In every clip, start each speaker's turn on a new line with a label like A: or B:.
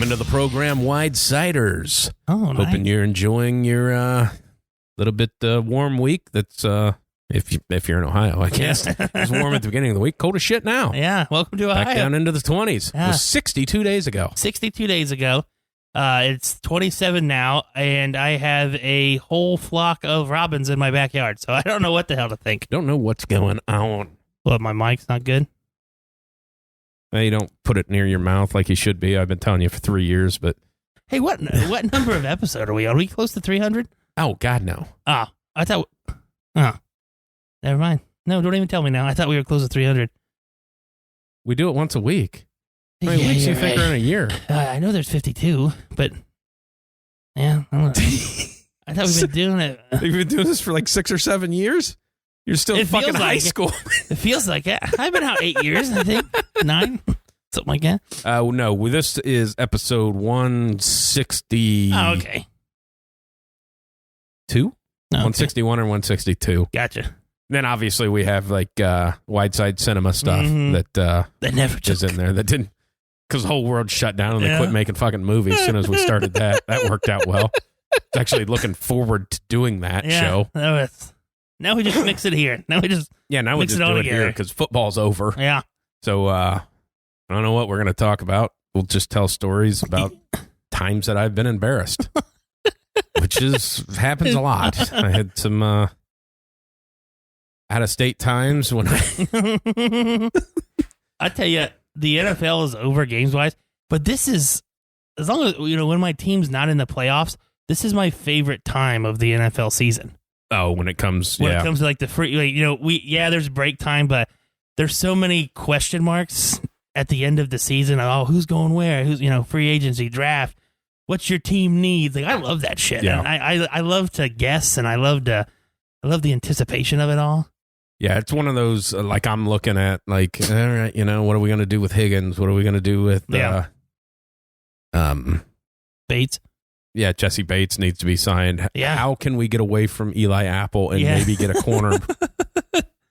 A: Welcome into the program, WideSiders.
B: Oh, nice.
A: Hoping you're enjoying your little bit warm week. That's if you're in Ohio, I guess. It was warm at the beginning of the week. Cold as shit now.
B: Yeah, welcome to Ohio.
A: Back down into the 20s.
B: Yeah.
A: It was 62 days ago.
B: 62 days ago. It's 27 now, and I have a whole flock of robins in my backyard, so I don't know what the hell to think.
A: Don't know what's going on.
B: Well, my mic's not good.
A: You don't put it near your mouth like you should be. I've been telling you for 3 years, but...
B: Hey, what number of episode are we on? Are we close to 300?
A: Oh, God, no.
B: I thought... Oh, never mind. No, don't even tell me now. I thought we were close to 300.
A: We do it once a week. How many weeks do you think are in a year?
B: I know there's 52, but... Yeah, I don't know. I thought we've been doing it...
A: You've been doing this for like 6 or 7 years? You're still in fucking high school.
B: It feels like it. I've been out 8 years, I think. 9? Something like that.
A: No, this is episode 160.
B: Oh, okay.
A: 2?
B: Oh,
A: 161 or 162.
B: Gotcha.
A: Then obviously we have like WideSide cinema stuff that
B: never
A: is in there that didn't, because the whole world shut down and they quit making fucking movies as soon as we started that. That worked out well. Actually looking forward to doing that show.
B: Now we just mix it here. Now we just
A: do it here because football's over.
B: Yeah.
A: So I don't know what we're going to talk about. We'll just tell stories about times that I've been embarrassed, which happens a lot. I had some out-of-state times when
B: I tell you, the NFL is over games-wise, but this is, as long as, when my team's not in the playoffs, this is my favorite time of the NFL season.
A: Oh, when it comes
B: to like the free, there's break time, but there's so many question marks at the end of the season. Oh, who's going where? Who's, free agency, draft. What's your team needs? Like, I love that shit.
A: Yeah.
B: And I love to guess, and I love the anticipation of it all.
A: Yeah, it's one of those, like, I'm looking at, like, all right, what are we going to do with Higgins? What are we going to do with,
B: Bates?
A: Yeah, Jesse Bates needs to be signed.
B: Yeah.
A: How can we get away from Eli Apple and maybe get a corner?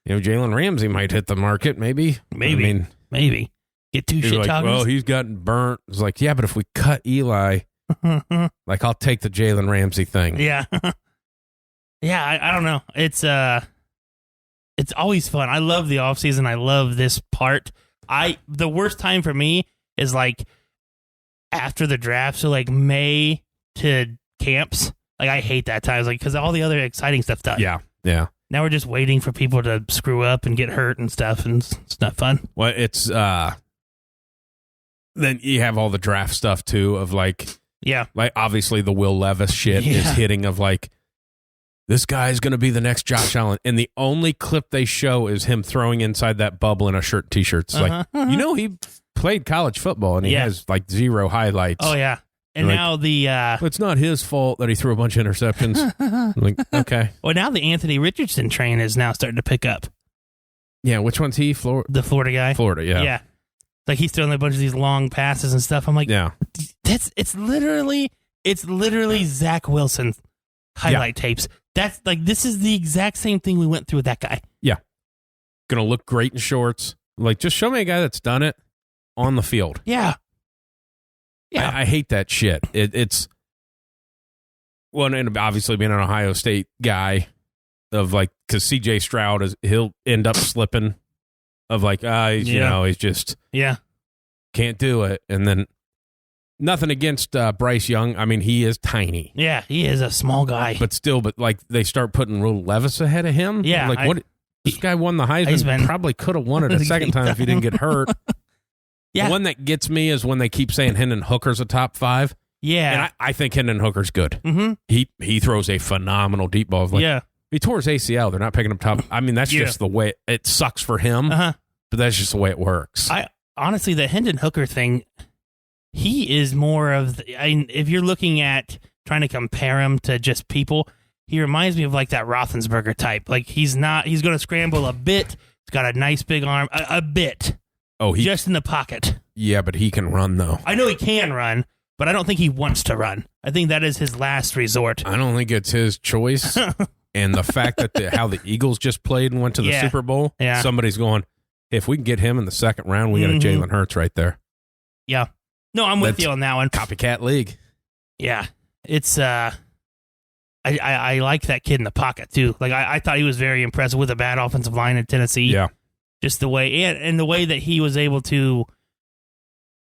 A: Jalen Ramsey might hit the market, maybe.
B: Maybe. Get two shit talkers.
A: Well, he's gotten burnt. It's like, yeah, but if we cut Eli, like, I'll take the Jalen Ramsey thing.
B: Yeah. Yeah, I don't know. It's always fun. I love the offseason. I love this part. The worst time for me is, like, after the draft, so, like, May to camps. Like, I hate that time. It's like, because all the other exciting stuff's done.
A: Yeah.
B: Now we're just waiting for people to screw up and get hurt and stuff, and it's not fun.
A: Well, it's then you have all the draft stuff too of like obviously the Will Levis shit is hitting of like, this guy's going to be the next Josh Allen, and the only clip they show is him throwing inside that bubble in a shirt and t-shirt. It's like, he played college football and he has like 0 highlights.
B: Oh yeah. And
A: like,
B: now
A: it's not his fault that he threw a bunch of interceptions. I'm like, okay.
B: Well, now the Anthony Richardson train is now starting to pick up.
A: Yeah, which one's he?
B: The Florida guy.
A: Florida, yeah.
B: Yeah. Like, he's throwing a bunch of these long passes and stuff. I'm like, it's literally Zach Wilson highlight tapes. That's like, this is the exact same thing we went through with that guy.
A: Yeah. Gonna look great in shorts. Like, just show me a guy that's done it on the field.
B: Yeah. Yeah.
A: I hate that shit. It's, well, and obviously being an Ohio State guy of like, because CJ Stroud he'll end up slipping of like, he's just can't do it. And then nothing against Bryce Young. I mean, he is tiny.
B: Yeah, he is a small guy.
A: But like they start putting Will Levis ahead of him.
B: Yeah.
A: Like, what? This guy won the Heisman. Probably could have won it a second time if he didn't get hurt. Yeah. The one that gets me is when they keep saying Hendon Hooker's a top 5.
B: Yeah.
A: And I think Hendon Hooker's good.
B: Mm-hmm.
A: He throws a phenomenal deep ball. Like, he tore his ACL. They're not picking up top. I mean, that's just the way it sucks for him. But that's just the way it works.
B: Honestly, the Hendon Hooker thing, he is more of, if you're looking at trying to compare him to just people, he reminds me of like that Roethlisberger type. Like, he's going to scramble a bit. He's got a nice big arm, a bit. Oh, just in the pocket.
A: Yeah, but he can run, though.
B: I know he can run, but I don't think he wants to run. I think that is his last resort.
A: I don't think it's his choice. And the fact that how the Eagles just played and went to the Super Bowl, somebody's going, if we can get him in the second round, we got a Jalen Hurts right there.
B: Yeah. No, I'm with you on that one.
A: Copycat league.
B: Yeah, it's I like that kid in the pocket too. Like I thought he was very impressive with a bad offensive line in Tennessee.
A: Yeah,
B: just the way and the way that he was able to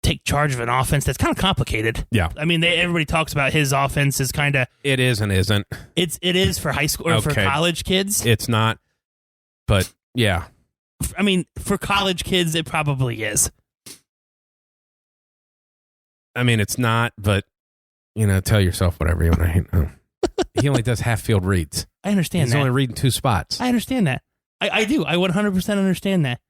B: take charge of an offense that's kind of complicated.
A: Yeah,
B: I mean, everybody talks about his offense is kind of
A: it is and isn't.
B: It is for high school or for college kids.
A: It's not, but yeah.
B: I mean, for college kids, it probably is.
A: I mean, it's not, but tell yourself whatever you want to. He only does half-field reads.
B: I understand
A: He's
B: that.
A: only reading 2 spots.
B: I understand that. I do. I 100% understand that.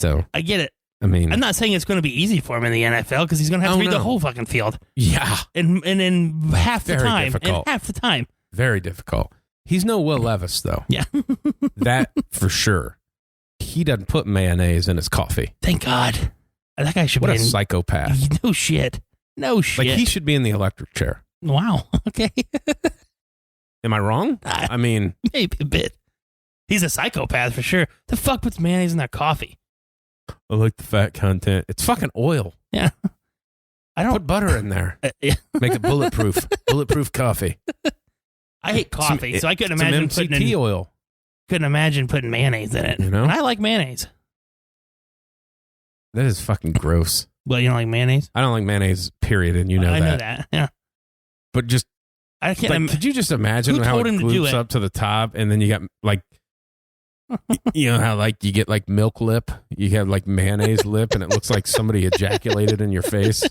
A: So
B: I get it.
A: I mean,
B: I'm not saying it's going to be easy for him in the NFL because he's going to have to read the whole fucking field.
A: Yeah,
B: and in half the time.
A: Difficult.
B: In half the time.
A: Very difficult. He's no Will Levis, though.
B: Yeah,
A: that for sure. He doesn't put mayonnaise in his coffee.
B: Thank God. That guy should
A: be
B: a
A: psychopath.
B: No shit. No shit.
A: Like, he should be in the electric chair.
B: Wow. Okay.
A: Am I wrong? I mean,
B: maybe a bit. He's a psychopath for sure. The fuck puts mayonnaise in their coffee?
A: I like the fat content. It's fucking oil.
B: Yeah. I don't
A: put butter in there. Make it bulletproof. Bulletproof coffee.
B: I hate coffee, so I couldn't imagine putting
A: MCT oil.
B: Couldn't imagine putting mayonnaise in it.
A: You know?
B: And I like mayonnaise.
A: That is fucking gross.
B: Well, you don't like mayonnaise?
A: I don't like mayonnaise, period, and I
B: know that. Yeah.
A: But just
B: I can't.
A: Could you just imagine how it gloops up to the top, and then you got like, how like you get like milk lip, you have like mayonnaise lip, and it looks like somebody ejaculated in your face.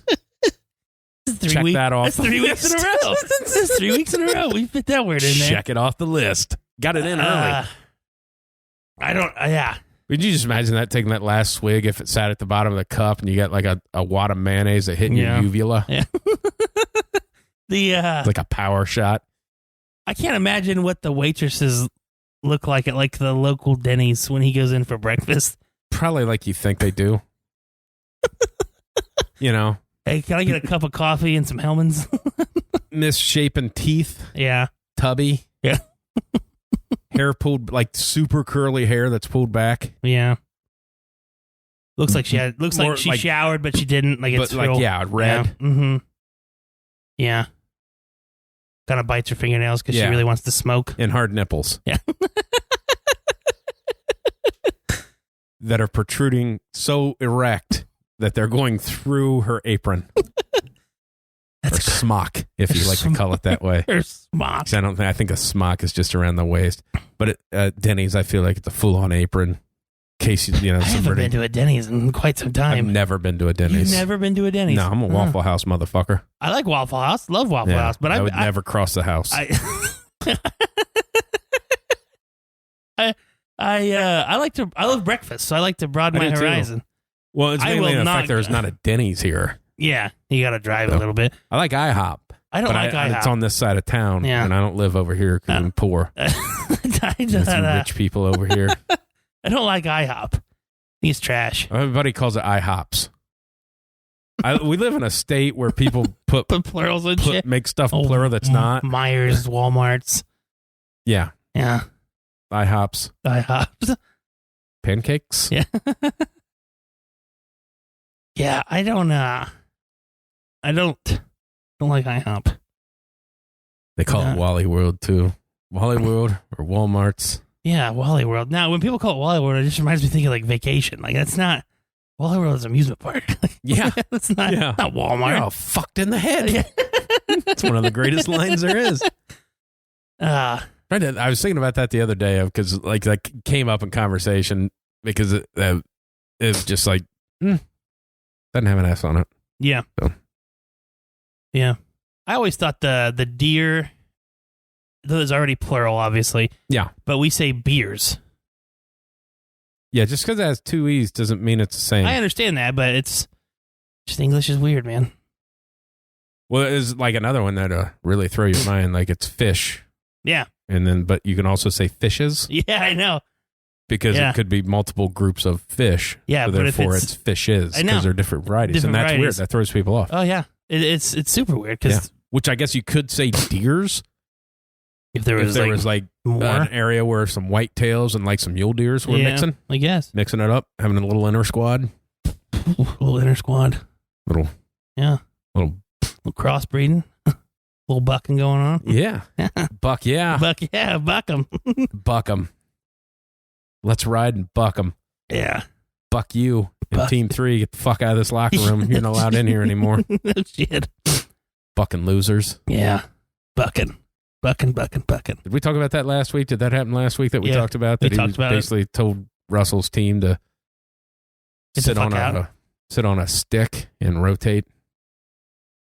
A: Check that off.
B: That's 3 weeks in a row. That's 3 weeks in a row. We fit that word in there.
A: Check it off the list. Got it in early.
B: I don't. Yeah.
A: Would you just imagine that, taking that last swig, if it sat at the bottom of the cup and you got like a wad of mayonnaise that hit your uvula?
B: Yeah.
A: It's like a power shot.
B: I can't imagine what the waitresses look like at like the local Denny's when he goes in for breakfast.
A: Probably like you think they do.
B: Hey, can I get a cup of coffee and some Hellmann's?
A: Misshapen teeth.
B: Yeah.
A: Tubby.
B: Yeah.
A: Hair pulled, like super curly hair that's pulled back.
B: Yeah. Looks like she showered, but she didn't. Like it's
A: red.
B: Yeah. Mm-hmm. Yeah. Kind of bites her fingernails because she really wants to smoke.
A: And hard nipples.
B: Yeah.
A: That are protruding so erect that they're going through her apron. Or smock, if you like to call it that way.
B: Or smock.
A: I think a smock is just around the waist. But at Denny's, I feel like it's a full-on apron. In case I
B: haven't been to a Denny's in quite some time.
A: I've never been to a Denny's.
B: You've never been to a Denny's?
A: No, I'm a Waffle House motherfucker.
B: I like Waffle House. Love Waffle House. But
A: I would never cross the house.
B: I love breakfast, so I like to broaden my horizon.
A: Well, it's mainly the fact there's not a Denny's here.
B: Yeah, you got to drive a little bit.
A: I like IHOP.
B: I don't like IHOP.
A: It's on this side of town, and I don't live over here because I'm poor. There's some rich people over here.
B: I don't like IHOP. He's trash.
A: Everybody calls it IHOPs. We live in a state where people put
B: plurals and shit.
A: Make stuff plural that's not.
B: Myers, Walmarts.
A: Yeah.
B: Yeah.
A: IHOPs.
B: IHOPs.
A: Pancakes.
B: Yeah. Yeah, I don't like IHOP.
A: They call it Wally World too. Wally World or Walmart's.
B: Yeah, Wally World. Now, when people call it Wally World, it just reminds me of thinking like vacation. Like that's not Wally World is an amusement park.
A: Yeah,
B: that's not not Walmart.
A: You're all fucked in the head. It's one of the greatest lines there is. I was thinking about that the other day because like that came up in conversation because it's just like doesn't have an S on it.
B: Yeah.
A: So.
B: Yeah. I always thought the deer, though it's already plural, obviously.
A: Yeah.
B: But we say beers.
A: Yeah, just because it has 2 E's doesn't mean it's the same.
B: I understand that, but it's just English is weird, man.
A: Well, it's like another one that really throw your mind, like it's fish.
B: Yeah.
A: But you can also say fishes.
B: Yeah, I know.
A: Because it could be multiple groups of fish.
B: Yeah,
A: so
B: but
A: therefore it's fishes.
B: I know.
A: Because they're different varieties. And that's weird. That throws people off.
B: Oh, yeah. It's super weird.
A: Which I guess you could say deers.
B: If there was more?
A: An area where some whitetails and like some mule deers were mixing.
B: I guess.
A: Mixing it up. Having a little inner squad.
B: Little inner squad.
A: Little
B: Yeah.
A: Little
B: crossbreeding. Little bucking going on.
A: Yeah. Buck, yeah.
B: Buck 'em.
A: Buck 'em. Let's ride and buck 'em.
B: Yeah.
A: Buck you in Team 3. Get the fuck out of this locker room. You're not allowed in here anymore.
B: No shit.
A: Bucking losers.
B: Yeah. Bucking.
A: Did we talk about that last week? Did that happen last week that we talked about? That he basically told Russell's team to sit on a stick and rotate.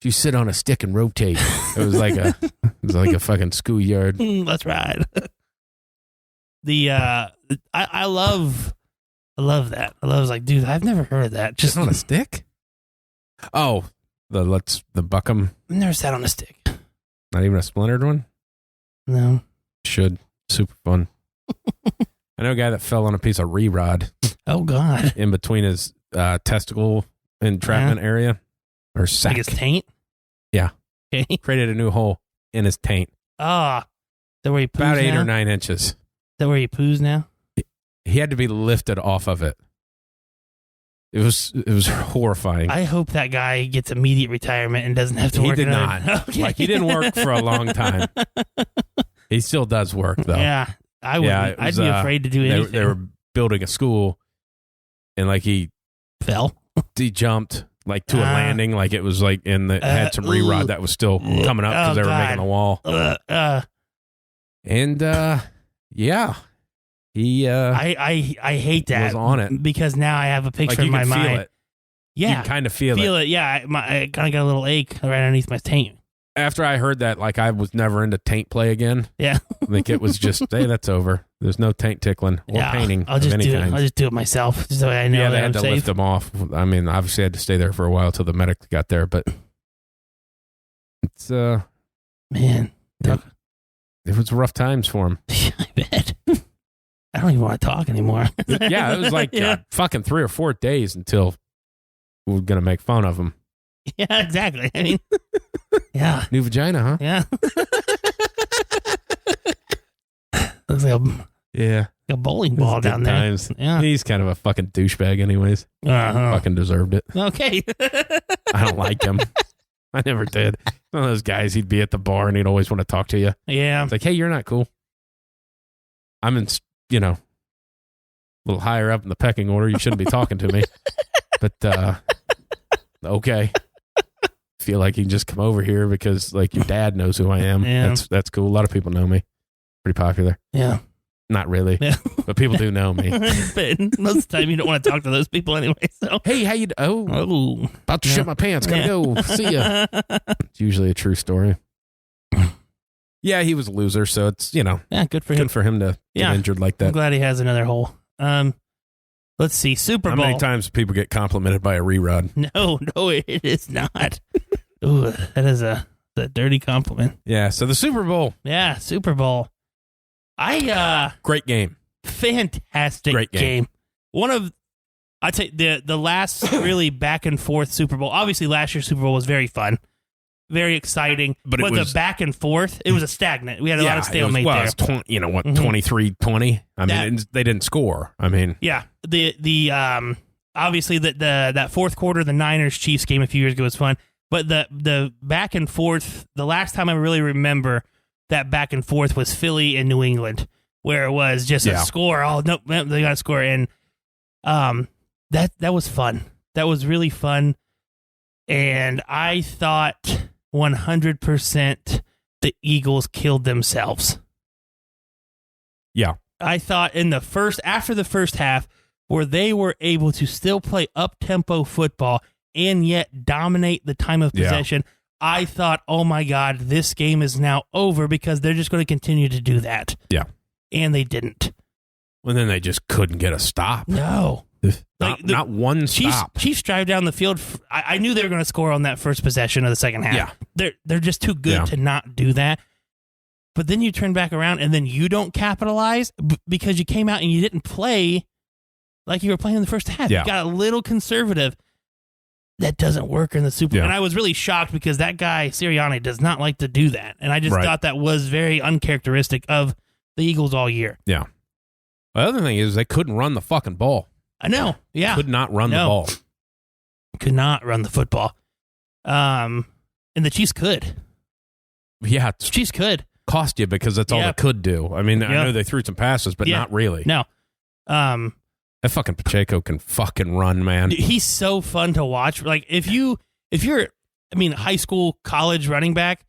A: You sit on a stick and rotate. It was like a fucking schoolyard.
B: That's right. I love that. I love like, dude, I've never heard of that.
A: Just on a stick? Oh, the buckum.
B: I've never sat on a stick.
A: Not even a splintered one?
B: No.
A: Should. Super fun. I know a guy that fell on a piece of re-rod.
B: Oh God.
A: In between his testicle entrapment area. Or sack.
B: Like his taint?
A: Yeah.
B: Okay.
A: Created a new hole in his taint.
B: Ah. Is that where he poos
A: About 8
B: now?
A: or 9 inches.
B: Is that where he poos now?
A: He had to be lifted off of it. It was horrifying.
B: I hope that guy gets immediate retirement and doesn't have to work.
A: He did not.
B: Okay.
A: Like, he didn't work for a long time. He still does work, though.
B: Yeah. I would.
A: Yeah,
B: I'd be afraid to do anything.
A: They were building a school, and like he jumped like to a landing, like it was like had some re-rod that was still coming up because they were making the wall. And yeah, he
B: I hate that.
A: Was on it
B: because now I have a picture
A: like
B: in my mind.
A: Feel it.
B: Yeah,
A: you can kind of feel it.
B: Yeah, I kind of got a little ache right underneath my taint.
A: After I heard that, like I was never into taint play again.
B: Yeah,
A: like it was just, hey, that's over. There's no taint tickling or painting.
B: I'll just
A: of any
B: do it.
A: kind.
B: I'll just do it myself, just so I know.
A: Yeah,
B: that
A: they had
B: I'm
A: to
B: safe.
A: lift him off. I mean, obviously, I had to stay there for a while till the medic got there. But it's
B: man,
A: it was rough times for him.
B: I bet. I don't even want to talk anymore.
A: Yeah, it was like fucking 3 or 4 days until we were gonna make fun of him.
B: Yeah, exactly. I mean, yeah,
A: new vagina, huh?
B: Yeah. Looks like a bowling ball down there.
A: Times.
B: Yeah,
A: he's kind of a fucking douchebag, anyways. Fucking deserved it.
B: Okay.
A: I don't like him. I never did. One of those guys, he'd be at the bar and he'd always want to talk to you.
B: Yeah,
A: it's like, hey, you're not cool. I'm in, a little higher up in the pecking order. You shouldn't be talking to me. But okay. Feel like you can just come over here because like your dad knows who I am.
B: Yeah.
A: That's cool. A lot of people know me. Pretty popular.
B: Yeah.
A: Not really. Yeah. But people do know me.
B: But most of the time you don't want to talk to those people anyway. So
A: hey, how you about to shit my pants. Gotta go. See ya. It's usually a true story. Yeah, he was a loser, so it's
B: yeah, good for him.
A: Good for him to get injured like that.
B: I'm glad he has another hole. Let's see, Super Bowl.
A: How many times do people get complimented by a re-rod?
B: No, it is not. Ooh, that is a dirty compliment.
A: Yeah, so the Super Bowl.
B: Yeah, Super Bowl.
A: Great game.
B: Fantastic
A: Great game.
B: I'd say the last really back and forth Super Bowl. Obviously, last year's Super Bowl was very fun. Very exciting, but the back and forth, it was a stagnant. We had a lot of stalemate there.
A: It was 23-20? I mean, they didn't score. I mean,
B: yeah. The obviously that fourth quarter, the Niners-Chiefs game a few years ago was fun, but the back and forth, the last time I really remember that back and forth was Philly and New England, where it was just a score. Oh no, they got to score, and that was fun. That was really fun, and I thought 100% the Eagles killed themselves.
A: Yeah.
B: I thought after the first half, where they were able to still play up-tempo football and yet dominate the time of possession, I thought, oh my God, this game is now over because they're just going to continue to do that.
A: Yeah.
B: And they didn't.
A: Well, then they just couldn't get a stop.
B: No.
A: Not one stop.
B: Chiefs drive down the field. I knew they were going to score on that first possession of the second half.
A: Yeah.
B: They're just too good to not do that. But then you turn back around and then you don't capitalize because you came out and you didn't play like you were playing in the first half.
A: Yeah.
B: You got a little conservative. That doesn't work in the Super Bowl.
A: Yeah.
B: And I was really shocked because that guy, Sirianni, does not like to do that. And I just thought that was very uncharacteristic of the Eagles all year.
A: Yeah. The other thing is they couldn't run the fucking ball.
B: I know. Yeah.
A: Could not run the ball.
B: Could not run the football. And the Chiefs could.
A: Yeah,
B: Chiefs could.
A: Cost you because that's all it could do. I mean, I know they threw some passes, but not really.
B: No.
A: That fucking Pacheco can fucking run, man.
B: He's so fun to watch. Like, if you're, high school, college running back,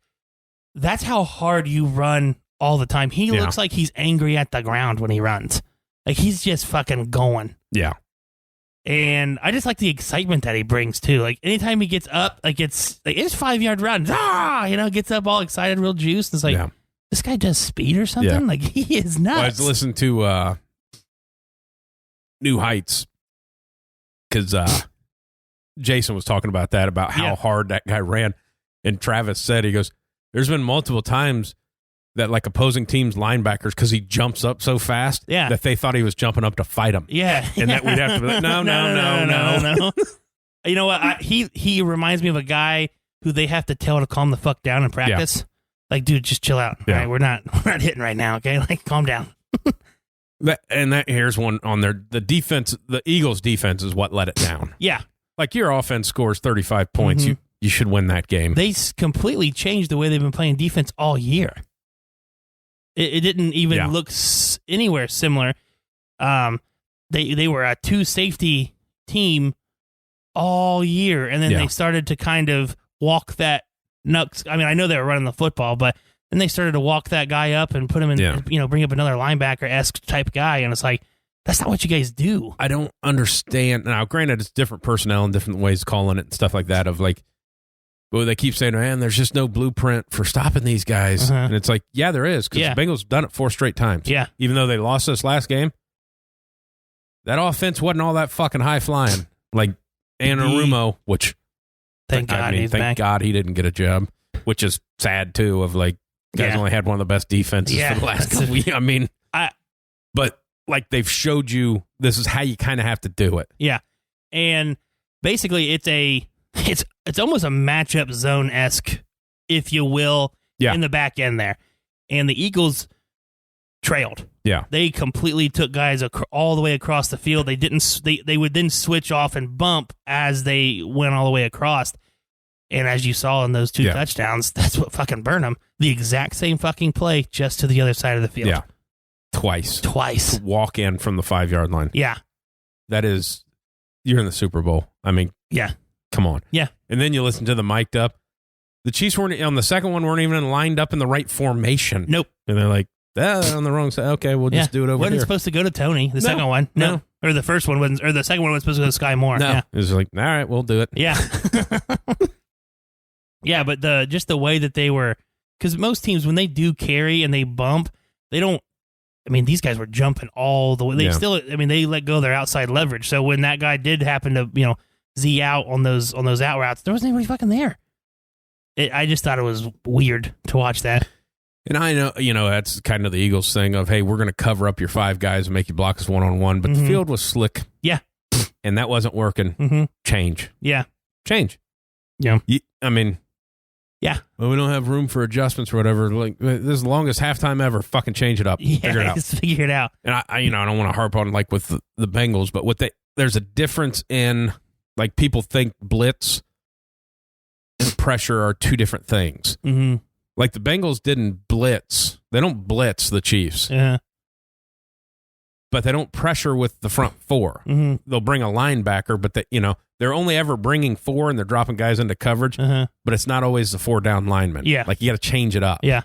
B: that's how hard you run all the time. He looks like he's angry at the ground when he runs. Like, he's just fucking going.
A: Yeah.
B: And I just like the excitement that he brings, too. Like, anytime he gets up, it's 5-yard run. Gets up all excited, real juiced. It's like, this guy does speed or something?
A: Yeah.
B: Like, he is nuts.
A: Well, I was listening to New Heights because Jason was talking about that, about how hard that guy ran. And Travis said, he goes, there's been multiple times that like opposing teams' linebackers, because he jumps up so fast that they thought he was jumping up to fight him.
B: Yeah.
A: And that we'd have to be like, no.
B: You know what? He reminds me of a guy who they have to tell to calm the fuck down in practice. Yeah. Like, dude, just chill out.
A: Yeah.
B: All right, we're not hitting right now, okay? Like, calm down.
A: Here's one on there. The defense, the Eagles' defense is what let it down.
B: Yeah.
A: Like, your offense scores 35 points. Mm-hmm. You should win that game.
B: They completely changed the way they've been playing defense all year. It didn't even look anywhere similar. They were a 2-safety team all year, and then they started to kind of walk that nuts. I mean, I know they were running the football, but then they started to walk that guy up and put him in, bring up another linebacker-esque type guy, and it's like, that's not what you guys do.
A: I don't understand. Now, granted, it's different personnel and different ways of calling it and stuff like that, of like, but they keep saying, man, there's just no blueprint for stopping these guys. And it's like, yeah, there is, because the Bengals have done it 4 straight times.
B: Yeah.
A: Even though they lost this last game, that offense wasn't all that fucking high-flying. Like Anarumo, which,
B: thank God
A: he didn't get a job, which is sad, too, of like, guys only had one of the best defenses for the last couple years. I mean, but like they've showed you this is how you kind of have to do it.
B: Yeah. And basically it's almost a matchup zone-esque, if you will, in the back end there. And the Eagles trailed.
A: Yeah.
B: They completely took guys all the way across the field. They didn't. They would then switch off and bump as they went all the way across. And as you saw in those 2 touchdowns, that's what fucking burned them. The exact same fucking play, just to the other side of the field.
A: Yeah. Twice. Walk in from the 5-yard line.
B: Yeah.
A: That is, you're in the Super Bowl. I mean, come on.
B: Yeah.
A: And then you listen to the mic'd up. The Chiefs weren't, on the second one, weren't even lined up in the right formation.
B: Nope.
A: And they're like, on the wrong side. Okay, we'll just do it over here.
B: Wasn't supposed to go to Tony, the second one. No. Or the first one wasn't, or the second one was supposed to go to Sky Moore.
A: No.
B: Yeah.
A: It was like, all right, we'll do it.
B: Yeah. Yeah, but just the way that they were, because most teams, when they do carry and they bump, they don't, I mean, these guys were jumping all the way. They still, I mean, they let go of their outside leverage. So when that guy did happen to, Z out on those out routes, there wasn't anybody fucking there. I just thought it was weird to watch that.
A: And I know, that's kind of the Eagles thing of, hey, we're going to cover up your 5 guys and make you block us one-on-one. But the field was slick.
B: Yeah.
A: And that wasn't working. Change.
B: Yeah.
A: Change.
B: Yeah.
A: I mean.
B: Yeah.
A: Well, we don't have room for adjustments or whatever. Like, this is the longest halftime ever. Fucking change it up.
B: Yeah,
A: figure it out.
B: Just figure it out.
A: And I don't want to harp on like with the Bengals, but there's a difference in, like, people think blitz and pressure are 2 different things.
B: Mm-hmm.
A: Like the Bengals didn't blitz. They don't blitz the Chiefs.
B: Yeah.
A: But they don't pressure with the front 4.
B: Mm-hmm.
A: They'll bring a linebacker, but they're only ever bringing 4 and they're dropping guys into coverage. But it's not always the 4 down lineman.
B: Yeah.
A: Like you got to change it up.
B: Yeah.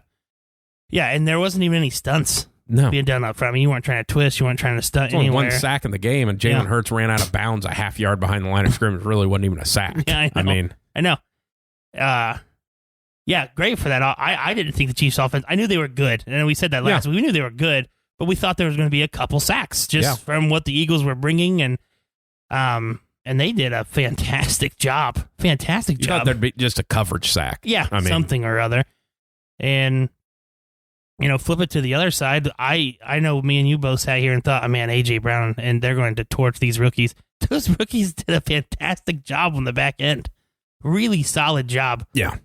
B: Yeah, and there wasn't even any stunts being done up front. I mean, you weren't trying to twist. You weren't trying to stunt anywhere.
A: One sack in the game, and Jalen Hurts ran out of bounds a half yard behind the line of scrimmage. Really wasn't even a sack.
B: Yeah, I know. Yeah, great for that. I didn't think the Chiefs offense, I knew they were good. And we said that last week. We knew they were good, but we thought there was going to be a couple sacks just from what the Eagles were bringing. And they did a fantastic job.
A: You thought there'd be just a coverage sack.
B: Yeah, something or other. And, flip it to the other side. I know me and you both sat here and thought, man, A.J. Brown, and they're going to torch these rookies. Those rookies did a fantastic job on the back end. Really solid job.
A: Yeah.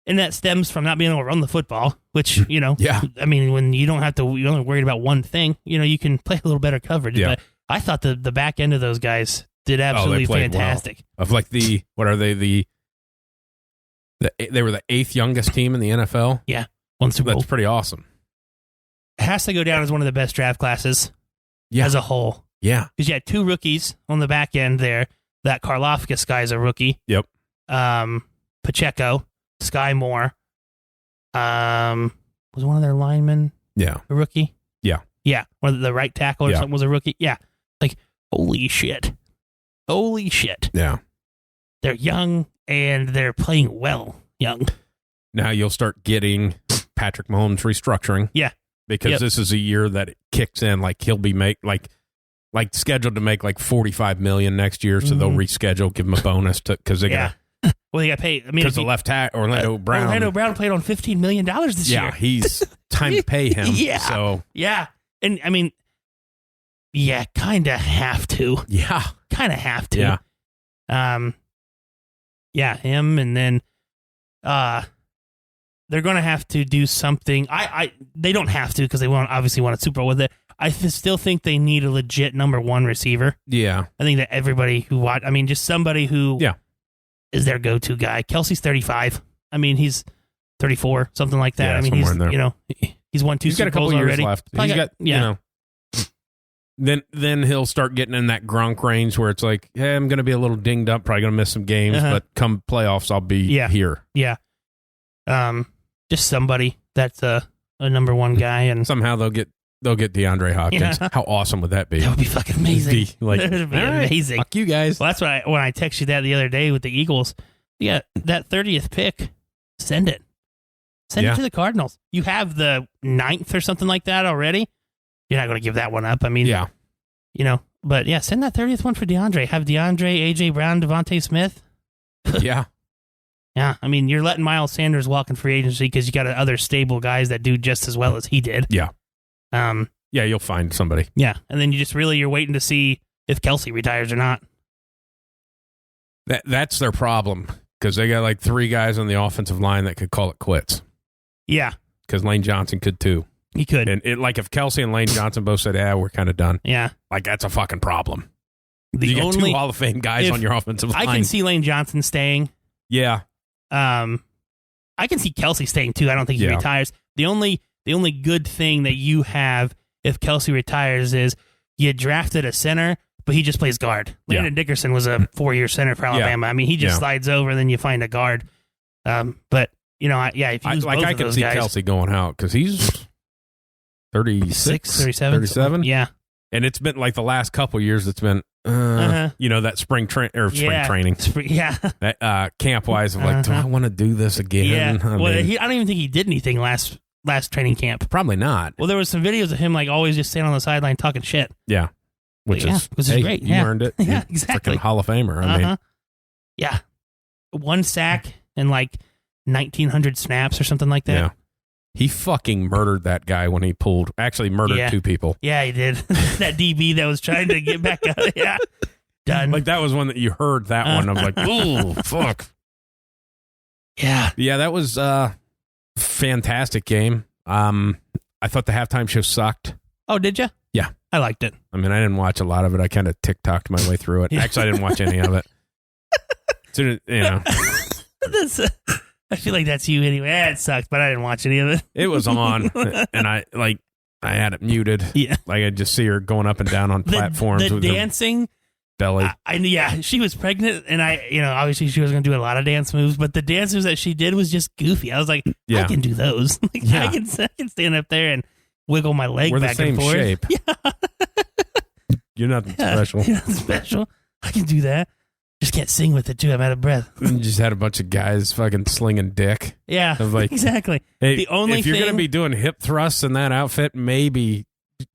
B: And that stems from not being able to run the football, which, I mean, when you're only worried about one thing, you can play a little better coverage.
A: Yeah.
B: But I thought the back end of those guys did absolutely fantastic.
A: Well. Of like what are they? They were the 8th youngest team in the NFL.
B: Yeah, won Super Bowl.
A: That's pretty awesome.
B: It has to go down as one of the best draft classes as a whole.
A: Yeah.
B: Because you had 2 rookies on the back end there. That Karlaftis guy's a rookie.
A: Yep.
B: Pacheco, Sky Moore. Was one of their linemen a rookie?
A: Yeah.
B: Yeah. One of the right tackle or something was a rookie. Yeah. Like, holy shit. Holy shit.
A: Yeah.
B: They're young and they're playing well young.
A: Now you'll start getting Patrick Mahomes restructuring.
B: Yeah.
A: Because this is a year that it kicks in. Like he'll be scheduled to make like $45 million next year. So they'll reschedule, give him a bonus because they got
B: well, they got paid. I mean,
A: because the left tackle Orlando Brown.
B: Orlando Brown played on $15 million this year.
A: Yeah, he's time to pay him.
B: Yeah.
A: So
B: and I mean, kind of have to.
A: Yeah,
B: kind of have to. Yeah. Him, and then they're going to have to do something. They don't have to because they obviously want a Super Bowl with it. I still think they need a legit number 1 receiver.
A: Yeah,
B: I think that everybody who just somebody who is their go-to guy. Kelce's 35. I mean, he's 34, something like that.
A: Yeah,
B: I mean, he's won 2
A: he's got
B: Super
A: a couple
B: Bowls
A: years
B: already.
A: left. He's got Then he'll start getting in that Gronk range where it's like, hey, I'm going to be a little dinged up, probably going to miss some games, but come playoffs, I'll be here.
B: Yeah. Just somebody that's a number 1 guy, and
A: somehow they'll get DeAndre Hopkins.
B: Yeah.
A: How awesome would that be?
B: That would be fucking amazing.
A: That
B: would be amazing.
A: Fuck you guys.
B: Well, that's when I texted you that the other day with the Eagles. Yeah, that 30th pick, send it. Send it to the Cardinals. You have the 9th or something like that already. You're not going to give that one up. I mean, but send that 30th one for DeAndre. Have DeAndre, AJ Brown, Devontae Smith.
A: Yeah.
B: Yeah. I mean, you're letting Miles Sanders walk in free agency because you got other stable guys that do just as well as he did.
A: Yeah. You'll find somebody.
B: Yeah. And then you're waiting to see if Kelce retires or not.
A: That's their problem because they got like 3 guys on the offensive line that could call it quits.
B: Yeah.
A: Because Lane Johnson could too.
B: He could.
A: And if Kelce and Lane Johnson both said, we're kind of done.
B: Yeah.
A: Like, that's a fucking problem. You got 2 Hall of Fame guys on your offensive line.
B: I can see Lane Johnson staying.
A: Yeah.
B: I can see Kelce staying too. I don't think he retires. The only good thing that you have if Kelce retires is you drafted a center, but he just plays guard. Landon Dickerson was a 4-year center for Alabama. I mean, he just slides over and then you find a guard. But, if you use both
A: I
B: of
A: can
B: those
A: see
B: guys,
A: Kelce going out because he's 36,
B: 37. Yeah.
A: And it's been like the last couple of years, it's been, that spring training. That camp wise of like, do I want to do this again?
B: Yeah.
A: I
B: don't even think he did anything last training camp.
A: Probably not.
B: Well, there was some videos of him like always just standing on the sideline talking shit.
A: Yeah. Which is great. You earned it.
B: Yeah, exactly.
A: Freaking Hall of Famer. I mean,
B: yeah. 1 sack and like 1,900 snaps or something like that.
A: Yeah. He fucking murdered that guy when he murdered 2 people.
B: Yeah, he did. That DB that was trying to get back out. Yeah. Done.
A: Like, that was one that you heard that one. I was like, ooh, fuck.
B: Yeah.
A: Yeah, that was a fantastic game. I thought the halftime show sucked.
B: Oh, did you?
A: Yeah.
B: I liked it.
A: I mean, I didn't watch a lot of it. I kind of TikToked my way through it. Actually, I didn't watch any of it.
B: I feel like that's you anyway. It sucked, but I didn't watch any of it.
A: It was on, and I had it muted.
B: Yeah.
A: Like, I just see her going up and down on platforms.
B: The
A: with
B: dancing.
A: Belly.
B: She was pregnant, and obviously she was going to do a lot of dance moves, but the dances that she did was just goofy. I was like, I can do those. I can stand up there and wiggle my leg back and forth.
A: We're the same shape.
B: Yeah.
A: You're nothing special.
B: You're nothing special. I can do that. Just can't sing with it, too. I'm out of breath.
A: You just had a bunch of guys fucking slinging dick.
B: Yeah,
A: like,
B: exactly.
A: Hey,
B: the only
A: if you're going to be doing hip thrusts in that outfit, maybe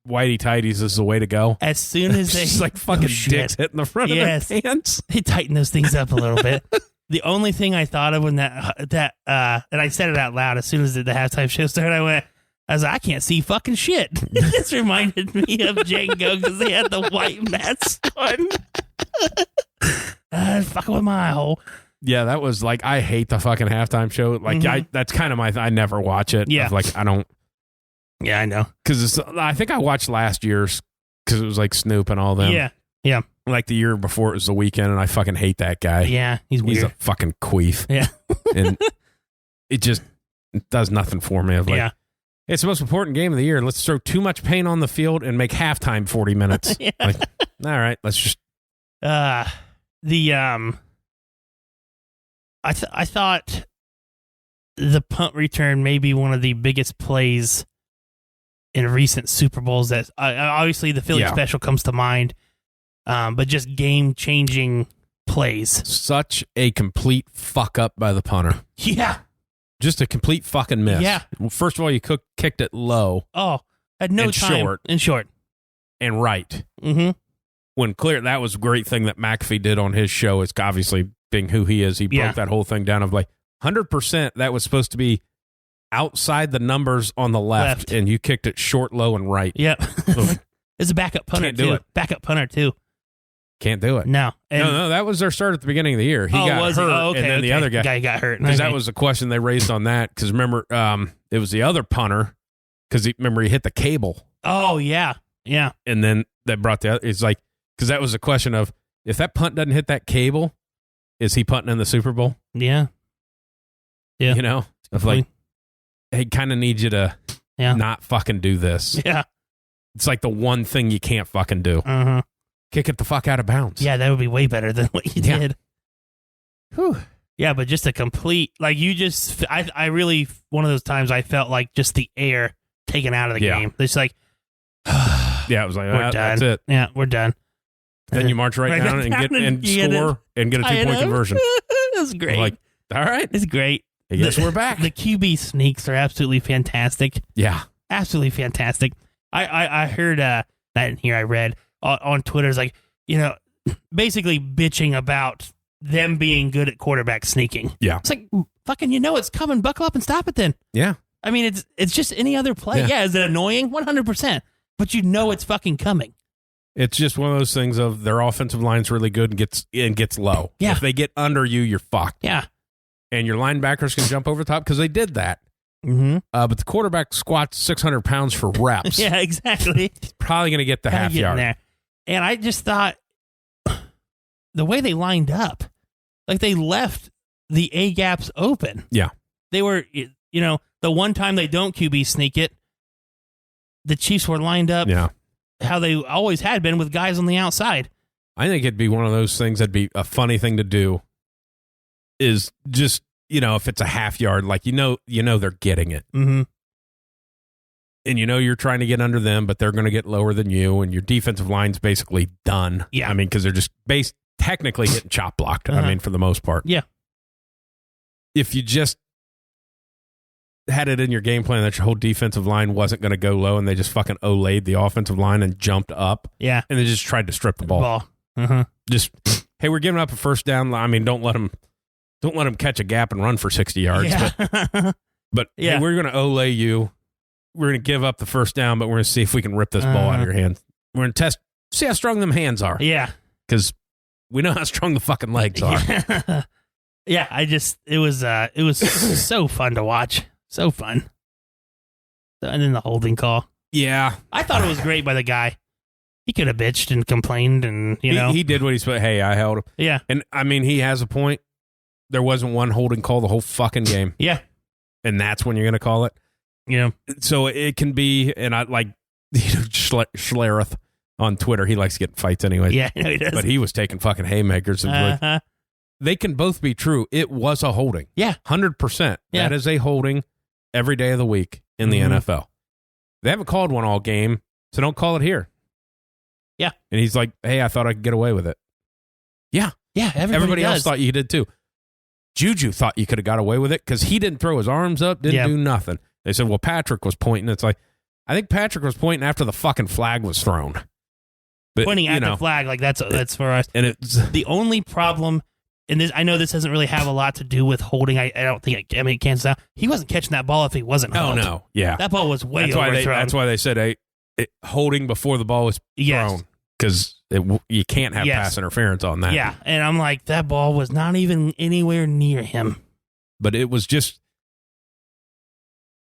A: whitey tighties is the way to go.
B: As soon as they...
A: just like fucking dicks hitting the front of their pants.
B: They tighten those things up a little bit. The only thing I thought of when and I said it out loud as soon as the halftime show started, I was like, I can't see fucking shit. It just reminded me of Django because they had the white mats on. Fucking with my eye hole.
A: Yeah, that was like, I hate the fucking halftime show. Like, that's kind of I never watch it.
B: Yeah.
A: Like, I don't.
B: Yeah, I know.
A: Because I think I watched last year's because it was like Snoop and all them.
B: Yeah. Yeah.
A: Like the year before it was The Weeknd, and I fucking hate that guy.
B: Yeah, he's weird.
A: He's a fucking queef.
B: Yeah.
A: And it just does nothing for me. Of like, it's the most important game of the year. Let's throw too much paint on the field and make halftime 40 minutes. Like, all right, let's just.
B: I thought the punt return may be one of the biggest plays in recent Super Bowls. That obviously the Philly special comes to mind, but just game-changing plays.
A: Such a complete fuck up by the punter.
B: Yeah.
A: Just a complete fucking miss.
B: Yeah.
A: Well, first of all, you kicked it low.
B: Oh, at no time. Short.
A: And right.
B: Mm-hmm.
A: When clear, that was a great thing that McAfee did on his show. It's obviously being who he is. He broke that whole thing down of like 100% that was supposed to be outside the numbers on the left. And you kicked it short, low, and right.
B: Yep. It's a backup punter,
A: Can't do it.
B: Backup punter, too.
A: Can't do it.
B: No.
A: No, that was their start at the beginning of the year. He got hurt, and then the other guy
B: got hurt.
A: Because that was the question they raised on that. Because remember, it was the other punter, because he hit the cable.
B: Oh, yeah. Yeah.
A: And then that brought the other, it's like, because that was a question of, if that punt doesn't hit that cable, is he punting in the Super Bowl?
B: Yeah. Yeah.
A: You know? Of like, hey, kind of need you to not fucking do this.
B: Yeah.
A: It's like the one thing you can't fucking do.
B: Uh-huh.
A: Kick it the fuck out of bounds.
B: Yeah, that would be way better than what you did.
A: Whew.
B: Yeah, but just a complete, like you just, I really, one of those times I felt like just the air taken out of the game. It's like,
A: yeah, it was like,
B: we're done.
A: That's it.
B: Yeah, we're done.
A: Then you march right down and score and get a 2-point conversion.
B: That's great.
A: I'm like, all right.
B: It's great.
A: I guess we're back.
B: The QB sneaks are absolutely fantastic.
A: Yeah.
B: Absolutely fantastic. I heard, I didn't hear, I read on Twitter, it's like, you know, basically bitching about them being good at quarterback sneaking.
A: Yeah.
B: It's like, fucking, you know it's coming. Buckle up and stop it then.
A: Yeah.
B: I mean, it's just any other play. Yeah, is it annoying? 100%. But you know it's fucking coming.
A: It's just one of those things of their offensive line's really good and gets low.
B: Yeah.
A: If they get under you, you're fucked.
B: Yeah.
A: And your linebackers can jump over the top because they did that.
B: Mm-hmm.
A: But the quarterback squats 600 pounds for reps.
B: Yeah, exactly.
A: He's probably going to get the half yard.
B: There. And I just thought the way they lined up, like they left the A gaps open.
A: Yeah.
B: They were, you know, the one time they don't QB sneak it, the Chiefs were lined up how they always had been with guys on the outside.
A: I think it'd be one of those things that'd be a funny thing to do is just, you know, if it's a half yard, like, you know, they're getting it.
B: Mm-hmm.
A: And you know you're trying to get under them, but they're going to get lower than you, and your defensive line's basically done.
B: Yeah.
A: I mean, because they're just technically getting chop blocked, I mean, for the most part.
B: Yeah.
A: If you just had it in your game plan that your whole defensive line wasn't going to go low, and they just fucking olayed the offensive line and jumped up.
B: Yeah.
A: And they just tried to strip the ball. Just, hey, we're giving up a first down. I mean, don't let them catch a gap and run for 60 yards.
B: Yeah.
A: But hey, we're going to olay you. We're going to give up the first down, but we're going to see if we can rip this ball out of your hand. We're going to see how strong them hands are.
B: Yeah.
A: Because we know how strong the fucking legs are.
B: Yeah, it was so fun to watch. So fun. And then the holding call.
A: Yeah.
B: I thought it was great by the guy. He could have bitched and complained and, you know.
A: He did what he said. Hey, I held him.
B: Yeah.
A: And, I mean, he has a point. There wasn't one holding call the whole fucking game.
B: Yeah.
A: And that's when you're going to call it.
B: Yeah.
A: So it can be, and I like, Schlereth on Twitter. He likes getting fights anyway.
B: Yeah, he does.
A: But he was taking fucking haymakers. And they can both be true. It was a holding.
B: Yeah.
A: 100%.
B: Yeah.
A: That is a holding every day of the week in the NFL. They haven't called one all game, so don't call it here.
B: Yeah.
A: And he's like, hey, I thought I could get away with it. Yeah.
B: Yeah,
A: everybody else thought you did too. Juju thought you could have got away with it because he didn't throw his arms up, didn't do nothing. They said, well, Patrick was pointing. It's like, I think Patrick was pointing after the fucking flag was thrown. But,
B: pointing at the flag, like that's for us.
A: And it's
B: the only problem, and this, I know this doesn't really have a lot to do with holding. I don't think, I mean, Kansas, he wasn't catching that ball if he wasn't held.
A: Oh, no. Yeah.
B: That ball was way overthrown.
A: That's why they said holding before the ball was thrown. Because you can't have pass interference on that.
B: Yeah, and I'm like, that ball was not even anywhere near him.
A: But it was just...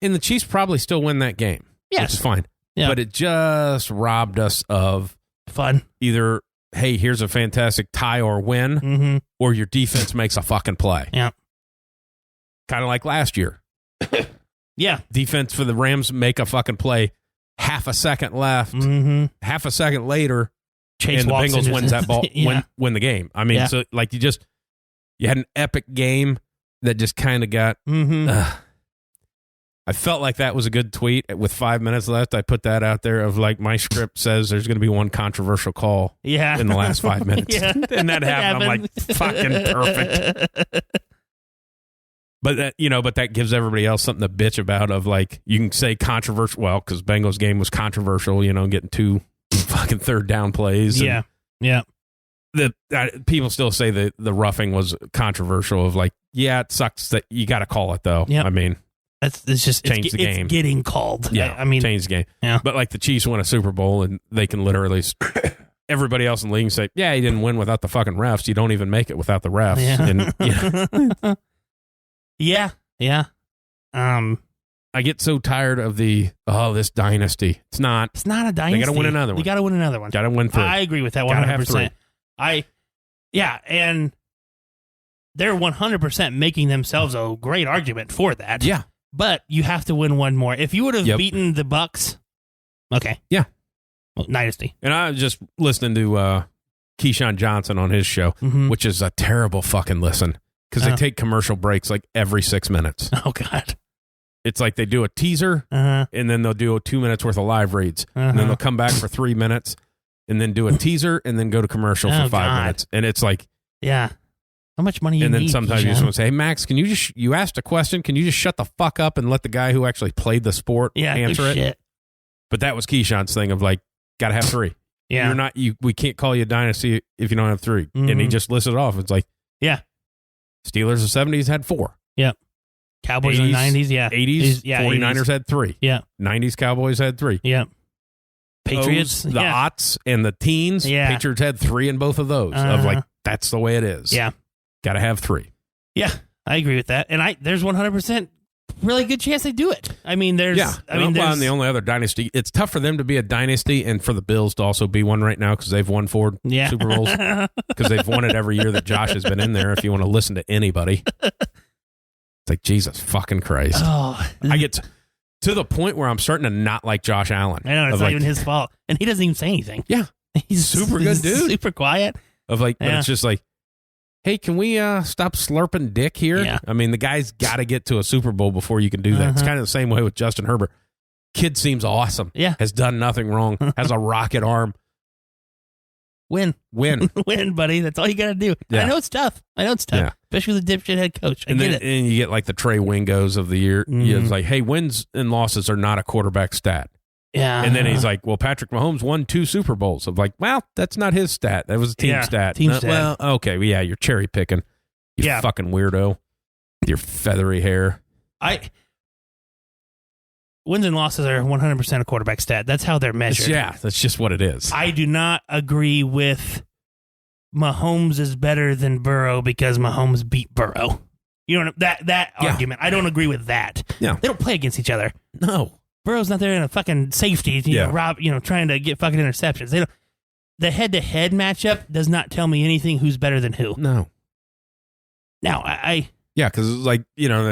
A: And the Chiefs probably still win that game.
B: Yes.
A: Which is fine.
B: Yeah.
A: But it just robbed us of...
B: Fun.
A: Either, hey, here's a fantastic tie or win, or your defense makes a fucking play.
B: Yeah.
A: kind of like last year.
B: Yeah.
A: Defense for the Rams make a fucking play, half a second left, half a second later,
B: Chase
A: and the
B: Watson
A: Bengals wins that ball,
B: yeah.
A: win the game. I mean, so like you had an epic game that just kind of got. I felt like that was a good tweet. With 5 minutes left, I put that out there of like, my script says there's going to be one controversial call in the last 5 minutes. And that happened. I'm like, fucking perfect. But that gives everybody else something to bitch about of like, you can say controversial, well, because Bengals game was controversial, getting 2 fucking third down plays.
B: Yeah.
A: People still say that the roughing was controversial of like, yeah, it sucks that you got to call it though.
B: Yep.
A: I mean,
B: it's just
A: change the game.
B: It's getting called.
A: Yeah,
B: I mean,
A: change the game.
B: Yeah.
A: But like the Chiefs win a Super Bowl and they can literally everybody else in the league can say, yeah, he didn't win without the fucking refs. You don't even make it without the refs.
B: Yeah. Yeah.
A: I get so tired of this dynasty. It's not
B: a dynasty.
A: They got to win another one.
B: You got to win another one.
A: Got to win 3.
B: I agree with that 100%. And they're 100% making themselves a great argument for that.
A: Yeah.
B: But you have to win one more. If you would have beaten the Bucks, okay.
A: Yeah.
B: Well, dynasty.
A: And I was just listening to Keyshawn Johnson on his show, which is a terrible fucking listen because they take commercial breaks like every 6 minutes.
B: Oh, God.
A: It's like they do a teaser and then they'll do 2 minutes worth of live reads. And then they'll come back for 3 minutes and then do a teaser and then go to commercial for 5 minutes. And it's like,
B: yeah. How much money you need?
A: And then sometimes you just want to say, hey, Max, can you you asked a question. Can you just shut the fuck up and let the guy who actually played the sport answer it? But that was Keyshawn's thing of like, got to have 3.
B: Yeah.
A: We can't call you a dynasty if you don't have 3. And he just listed it off. It's like,
B: yeah.
A: Steelers of the 70s had 4.
B: Yep. Cowboys 80s, in the 90s, yeah.
A: 80s, 49ers 80s. Had 3.
B: Yeah.
A: 90s Cowboys had 3.
B: Yep. Patriots.
A: The aughts and the teens, Patriots had 3 in both of those. Of like, that's the way it is.
B: Yeah.
A: Got to have 3.
B: Yeah, I agree with that. And there's 100% really good chance they do it. I mean, there's...
A: Yeah, and the only other dynasty, it's tough for them to be a dynasty and for the Bills to also be one right now because they've won 4 Super Bowls. Because they've won it every year that Josh has been in there, if you want to listen to anybody. It's like, Jesus fucking Christ.
B: Oh.
A: I get to the point where I'm starting to not like Josh Allen.
B: I know, it's not even his fault. And he doesn't even say anything.
A: Yeah.
B: He's
A: super good dude.
B: Super quiet.
A: But it's just like, hey, can we stop slurping dick here?
B: Yeah.
A: I mean, the guy's got to get to a Super Bowl before you can do that. It's kind of the same way with Justin Herbert. Kid seems awesome.
B: Yeah.
A: Has done nothing wrong. Has a rocket arm.
B: Win, buddy. That's all you got to do. Yeah. I know it's tough. Yeah. Especially with a dipshit head coach. I get it.
A: And you get like the Trey Wingos of the year. It's like, hey, wins and losses are not a quarterback stat.
B: Yeah.
A: And then he's like, well, Patrick Mahomes won 2 Super Bowls. I'm like, well, that's not his stat. That was a team stat.
B: Team stat.
A: Well, okay. Well, yeah, you're cherry picking. You fucking weirdo. Your feathery hair.
B: Wins and losses are 100% a quarterback stat. That's how they're measured.
A: That's just what it is.
B: I do not agree with Mahomes is better than Burrow because Mahomes beat Burrow. You know that argument. I don't agree with that.
A: Yeah.
B: They don't play against each other.
A: No.
B: Burrow's not there in a fucking safety, trying to get fucking interceptions. The head-to-head matchup does not tell me anything who's better than who.
A: No.
B: Now, I
A: yeah, because they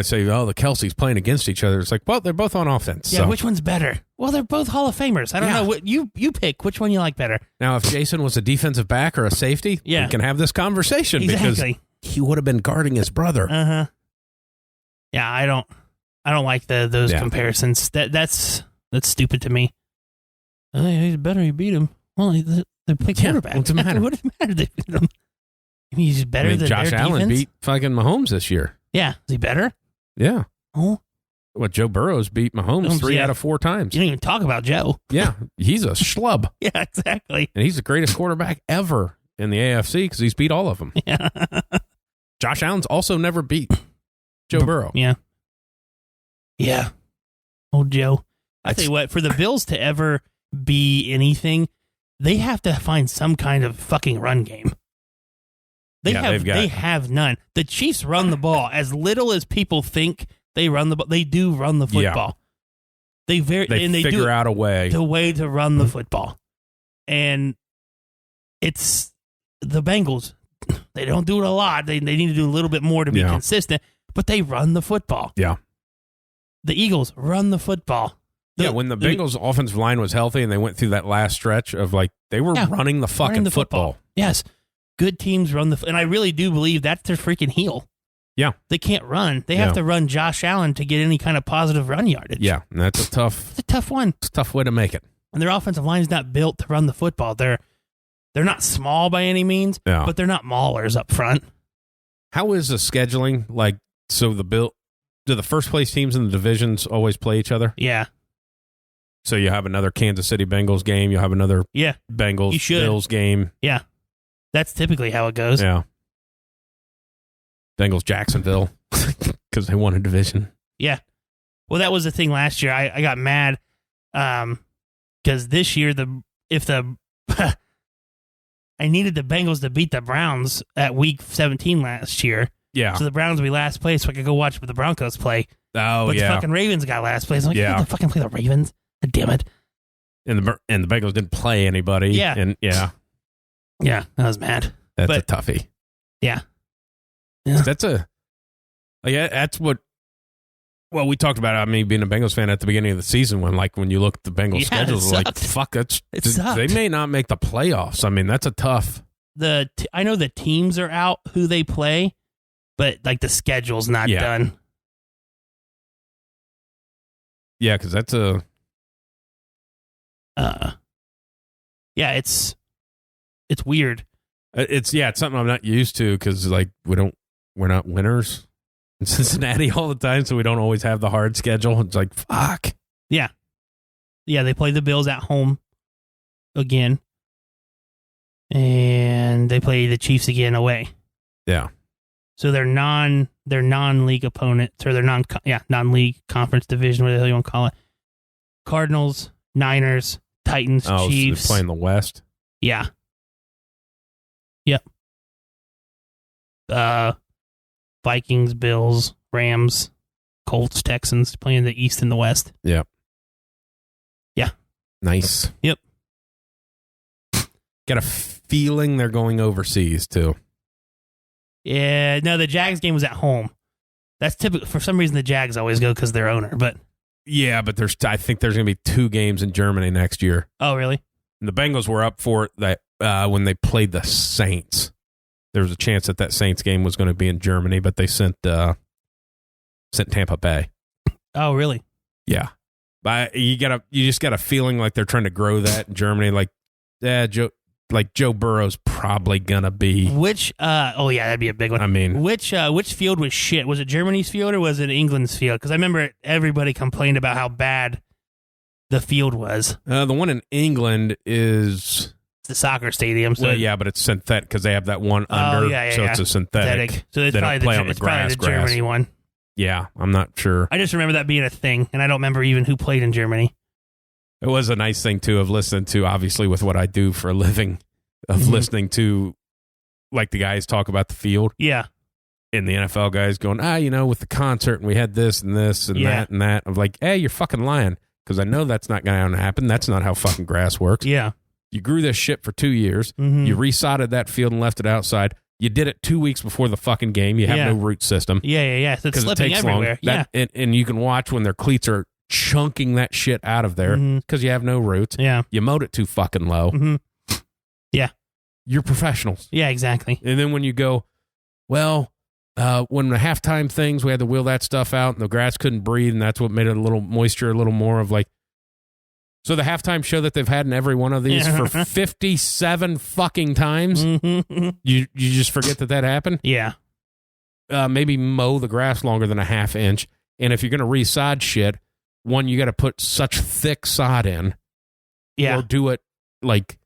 A: say, oh, the Kelce's playing against each other. It's like, well, they're both on offense.
B: Yeah,
A: so.
B: Which one's better? Well, they're both Hall of Famers. I don't know. What you pick. Which one you like better?
A: Now, if Jason was a defensive back or a safety, we can have this conversation because he would have been guarding his brother.
B: Uh-huh. Yeah, I don't like those comparisons. That's stupid to me. He's better. He beat him. Well, they play quarterback.
A: What's the matter?
B: What does it matter? They beat him. He's better than
A: Josh
B: their
A: Allen
B: defense?
A: beat fucking Mahomes this year.
B: Yeah, is he better?
A: Yeah.
B: Oh,
A: What Joe Burrow's beat Mahomes 3 out of 4 times.
B: You don't even talk about Joe.
A: Yeah, he's a schlub.
B: Yeah, exactly.
A: And he's the greatest quarterback ever in the AFC because he's beat all of them.
B: Yeah.
A: Josh Allen's also never beat Joe Burrow.
B: Yeah. Yeah. Oh, Joe. I tell you what, for the Bills to ever be anything, they have to find some kind of fucking run game. They have none. The Chiefs run the ball as little as people think they run the ball. They do run the football.
A: Yeah. They figure out a way.
B: The way to run the football. And it's the Bengals. They don't do it a lot. They need to do a little bit more to be consistent. but they run the football.
A: Yeah.
B: The Eagles run the football.
A: When the Bengals' offensive line was healthy and they went through that last stretch of like, they were running the fucking football.
B: Yes. Good teams run and I really do believe that's their freaking heel.
A: Yeah.
B: They can't run. They have to run Josh Allen to get any kind of positive run yardage.
A: Yeah. And that's a tough
B: one.
A: It's a tough way to make it.
B: And their offensive line is not built to run the football. They're not small by any means, but they're not maulers up front.
A: How is the scheduling like? So do the first place teams in the divisions always play each other?
B: Yeah.
A: So you have another Kansas City Bengals game. You have another Bengals Bills game.
B: Yeah. That's typically how it goes.
A: Yeah. Bengals Jacksonville because they won a division.
B: Yeah. Well, that was the thing last year. I got mad because this year I needed the Bengals to beat the Browns at week 17 last year.
A: Yeah.
B: So the Browns would be last place so I could go watch the Broncos play.
A: Oh,
B: but
A: yeah.
B: the fucking Ravens got last place. I'm like, you fucking play the Ravens? Damn it.
A: And the Bengals didn't play anybody.
B: Yeah.
A: And
B: Yeah, I was mad.
A: That's a toughie.
B: Yeah.
A: That's what, well, we talked about me being a Bengals fan at the beginning of the season when you look at the Bengals schedules, like, fuck, they may not make the playoffs. I mean, that's a tough.
B: I know the teams are out who they play, but like the schedule's not done.
A: Yeah, because that's a.
B: It's weird.
A: It's something I'm not used to because like we're not winners in Cincinnati all the time, so we don't always have the hard schedule. It's like fuck.
B: Yeah, they play the Bills at home again, and they play the Chiefs again away.
A: Yeah.
B: So they're non-league opponents, or they're non-league conference division, whatever the hell you want to call it. Cardinals, Niners, Titans, Chiefs.
A: So they're playing the West.
B: Yeah. Yep. Vikings, Bills, Rams, Colts, Texans, playing the East and the West.
A: Yep.
B: Yeah.
A: Nice.
B: Yep.
A: Got a feeling they're going overseas too.
B: Yeah, no, the Jags game was at home. That's typical. For some reason, the Jags always go because their owner. But
A: yeah, but I think there's going to be 2 games in Germany next year.
B: Oh, really?
A: And the Bengals were up for it that when they played the Saints. There was a chance that Saints game was going to be in Germany, but they sent Tampa Bay.
B: Oh, really?
A: Yeah, but you just got a feeling like they're trying to grow that in Germany. Like, Joe Burrow's probably gonna be
B: that'd be a big one.
A: I mean,
B: which field was shit? Was it Germany's field or was it England's field? Because I remember everybody complained about how bad the field was.
A: The one in England is
B: the soccer stadium. So
A: but it's synthetic because they have that one under, it's a synthetic.
B: So it's probably the Germany one.
A: Yeah, I'm not sure.
B: I just remember that being a thing, and I don't remember even who played in Germany.
A: It was a nice thing, too, of listening to, obviously, with what I do for a living, of listening to, like, the guys talk about the field.
B: Yeah.
A: And the NFL guys going, with the concert, and we had this and this and that and that. I'm like, hey, you're fucking lying, because I know that's not going to happen. That's not how fucking grass works.
B: Yeah.
A: You grew this shit for 2 years. Mm-hmm. You resodded that field and left it outside. You did it 2 weeks before the fucking game. You have no root system.
B: Yeah. So it's slipping everywhere.
A: And you can watch when their cleats are chunking that shit out of there because you have no roots.
B: Yeah.
A: You mowed it too fucking low.
B: Mm-hmm. Yeah.
A: You're professionals.
B: Yeah, exactly.
A: And then when you go, when the halftime things, we had to wheel that stuff out and the grass couldn't breathe, and that's what made it a little moisture, a little more of like. So the halftime show that they've had in every one of these for 57 fucking times, you just forget that happened?
B: Yeah.
A: Maybe mow the grass longer than a half inch. And if you're going to resod shit, you got to put such thick sod in.
B: Yeah.
A: Or do it like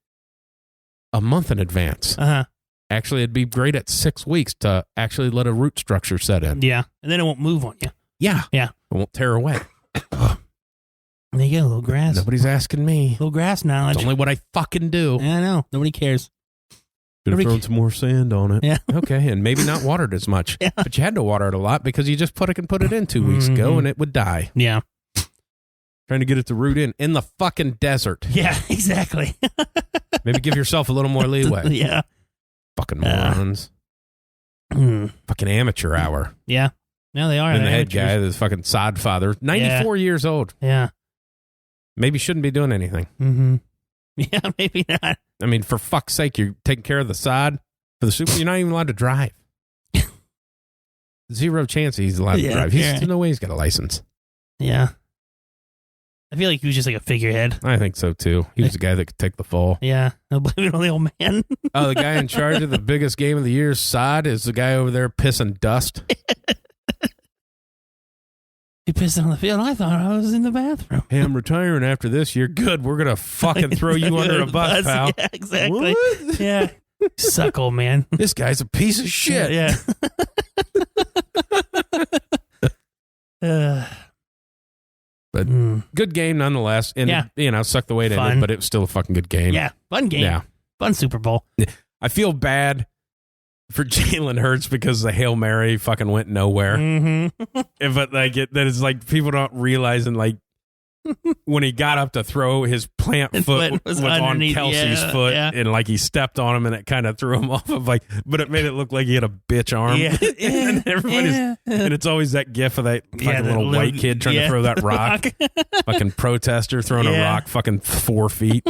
A: a month in advance.
B: Uh-huh.
A: Actually, it'd be great at 6 weeks to actually let a root structure set in.
B: Yeah. And then it won't move on you.
A: Yeah.
B: Yeah.
A: It won't tear away.
B: There you go, a little grass.
A: Nobody's asking me.
B: Little grass knowledge.
A: It's only what I fucking do.
B: Yeah, I know. Nobody cares.
A: Should have thrown some more sand on it.
B: Yeah.
A: Okay, and maybe not watered as much.
B: Yeah.
A: But you had to water it a lot because you just put it in 2 weeks ago and it would die.
B: Yeah.
A: Trying to get it to root in the fucking desert.
B: Yeah, exactly.
A: Maybe give yourself a little more leeway.
B: Yeah.
A: Fucking morons. Fucking amateur hour.
B: Yeah. Yeah, they are.
A: And the head guy, the fucking sod father, 94 years old.
B: Yeah.
A: Maybe shouldn't be doing anything.
B: Mm-hmm. Yeah, maybe not.
A: I mean, for fuck's sake, you're taking care of the sod for the Super. You're not even allowed to drive. Zero chance he's allowed to drive. There's no way he's got a license.
B: Yeah. I feel like he was just like a figurehead.
A: I think so, too. He was the guy that could take the fall.
B: Yeah. No blame it on the old man.
A: Oh, the guy in charge of the biggest game of the year, sod, is the guy over there pissing dust.
B: He pissed on the field. I thought I was in the bathroom.
A: Hey, I'm retiring after this. You're good. We're going to fucking throw you under a bus, pal.
B: Yeah, exactly.
A: What?
B: Yeah. Suck, old man.
A: This guy's a piece of shit.
B: Yeah.
A: But good game nonetheless. And, sucked the way it ended, but it was still a fucking good game.
B: Yeah. Fun game. Yeah. Fun Super Bowl.
A: I feel bad for Jalen Hurts because the Hail Mary fucking went nowhere.
B: Mm-hmm.
A: But that is like people don't realizing like when he got up to throw, his plant foot was on Kelce's foot, and like he stepped on him, and it kind of threw him off of but it made it look like he had a bitch arm. Yeah. And everybody's and it's always that gif of that fucking little white kid trying to throw that rock. Fucking protester throwing a rock fucking 4 feet.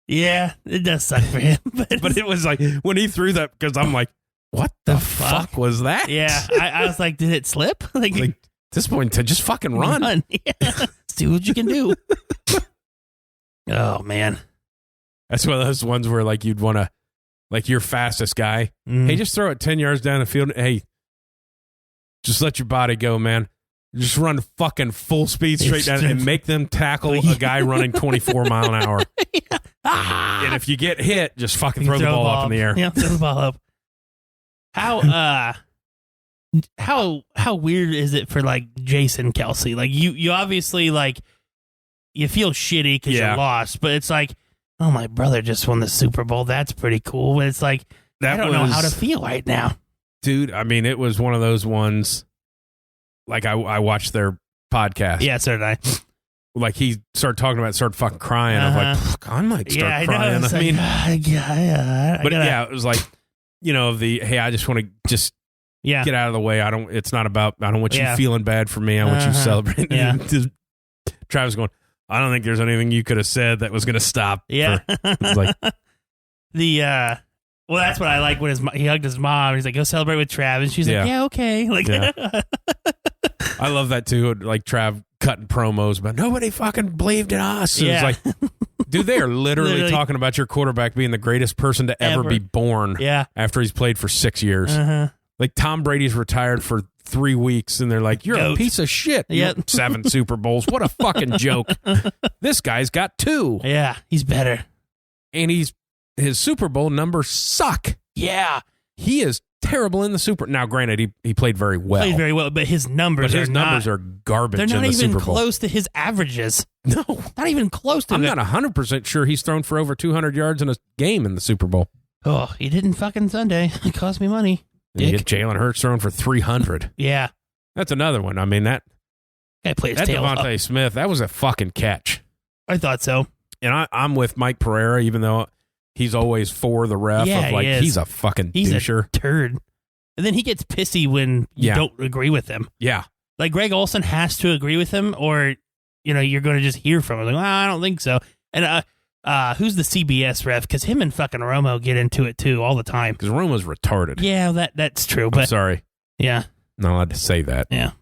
B: Yeah, it does suck for him.
A: But it was like when he threw that, because I'm like, what the fuck was that?
B: Yeah, I was like, did it slip? Like
A: at this point, to just fucking run.
B: Yeah. See what you can do. Oh, man.
A: That's one of those ones where like you'd want to, like your fastest guy, hey, just throw it 10 yards down the field. Hey, just let your body go, man. Just run fucking full speed straight down and make them tackle a guy running 24 mile an hour. And if you get hit, just fucking throw the ball up in the air.
B: Yeah, throw the ball up. How weird is it for like Jason Kelce? Like you obviously like you feel shitty because you lost, but it's like, oh, my brother just won the Super Bowl. That's pretty cool. But it's like I don't know how to feel right now,
A: dude. I mean, it was one of those ones. Like I watched their podcast.
B: Yeah, so did I.
A: Like he started talking about it, started fucking crying. I'm like, fuck, I might start crying. I mean, it was like, hey, I just want to just get out of the way. I don't want you feeling bad for me. I want you celebrating.
B: Yeah.
A: Travis going, I don't think there's anything you could have said that was going to stop.
B: Yeah.
A: Like
B: well, that's what I like when he hugged his mom. He's like, go celebrate with Trav. And she's like, yeah, okay. Like,
A: I love that too. Like Trav cutting promos, but nobody fucking believed in us.
B: Yeah.
A: It's like, dude, they are literally talking about your quarterback being the greatest person to ever be born.
B: Yeah.
A: After he's played for 6 years.
B: Uh-huh.
A: Like Tom Brady's retired for 3 weeks, and they're like, you're a piece of shit.
B: Yep.
A: 7 Super Bowls. What a fucking joke. This guy's got 2.
B: Yeah, he's better.
A: And his Super Bowl numbers suck.
B: Yeah.
A: He is terrible in the Super. Now, granted, he played very well.
B: But his numbers
A: are garbage.
B: They're not
A: in the
B: even
A: Super Bowl.
B: close to his averages.
A: No.
B: Not even close to
A: I'm not 100% sure he's thrown for over 200 yards in a game in the Super Bowl.
B: Oh, he didn't fucking Sunday. It cost me money.
A: And you get Jalen Hurts thrown for 300.
B: Yeah.
A: That's another one. I mean, that
B: guy plays tail
A: Devontae Smith, that was a fucking catch.
B: I thought so.
A: And I'm with Mike Pereira, even though he's always for the ref.
B: Yeah,
A: of like, he's a fucking doucher.
B: A turd. And then he gets pissy when you don't agree with him.
A: Yeah.
B: Like Greg Olsen has to agree with him, or you're going to just hear from him. Like, well, I don't think so. And who's the CBS ref? Because him and fucking Romo get into it too all the time.
A: Because Romo's retarded.
B: Yeah, that's true.
A: I'm sorry.
B: Yeah.
A: Not allowed to say that.
B: Yeah.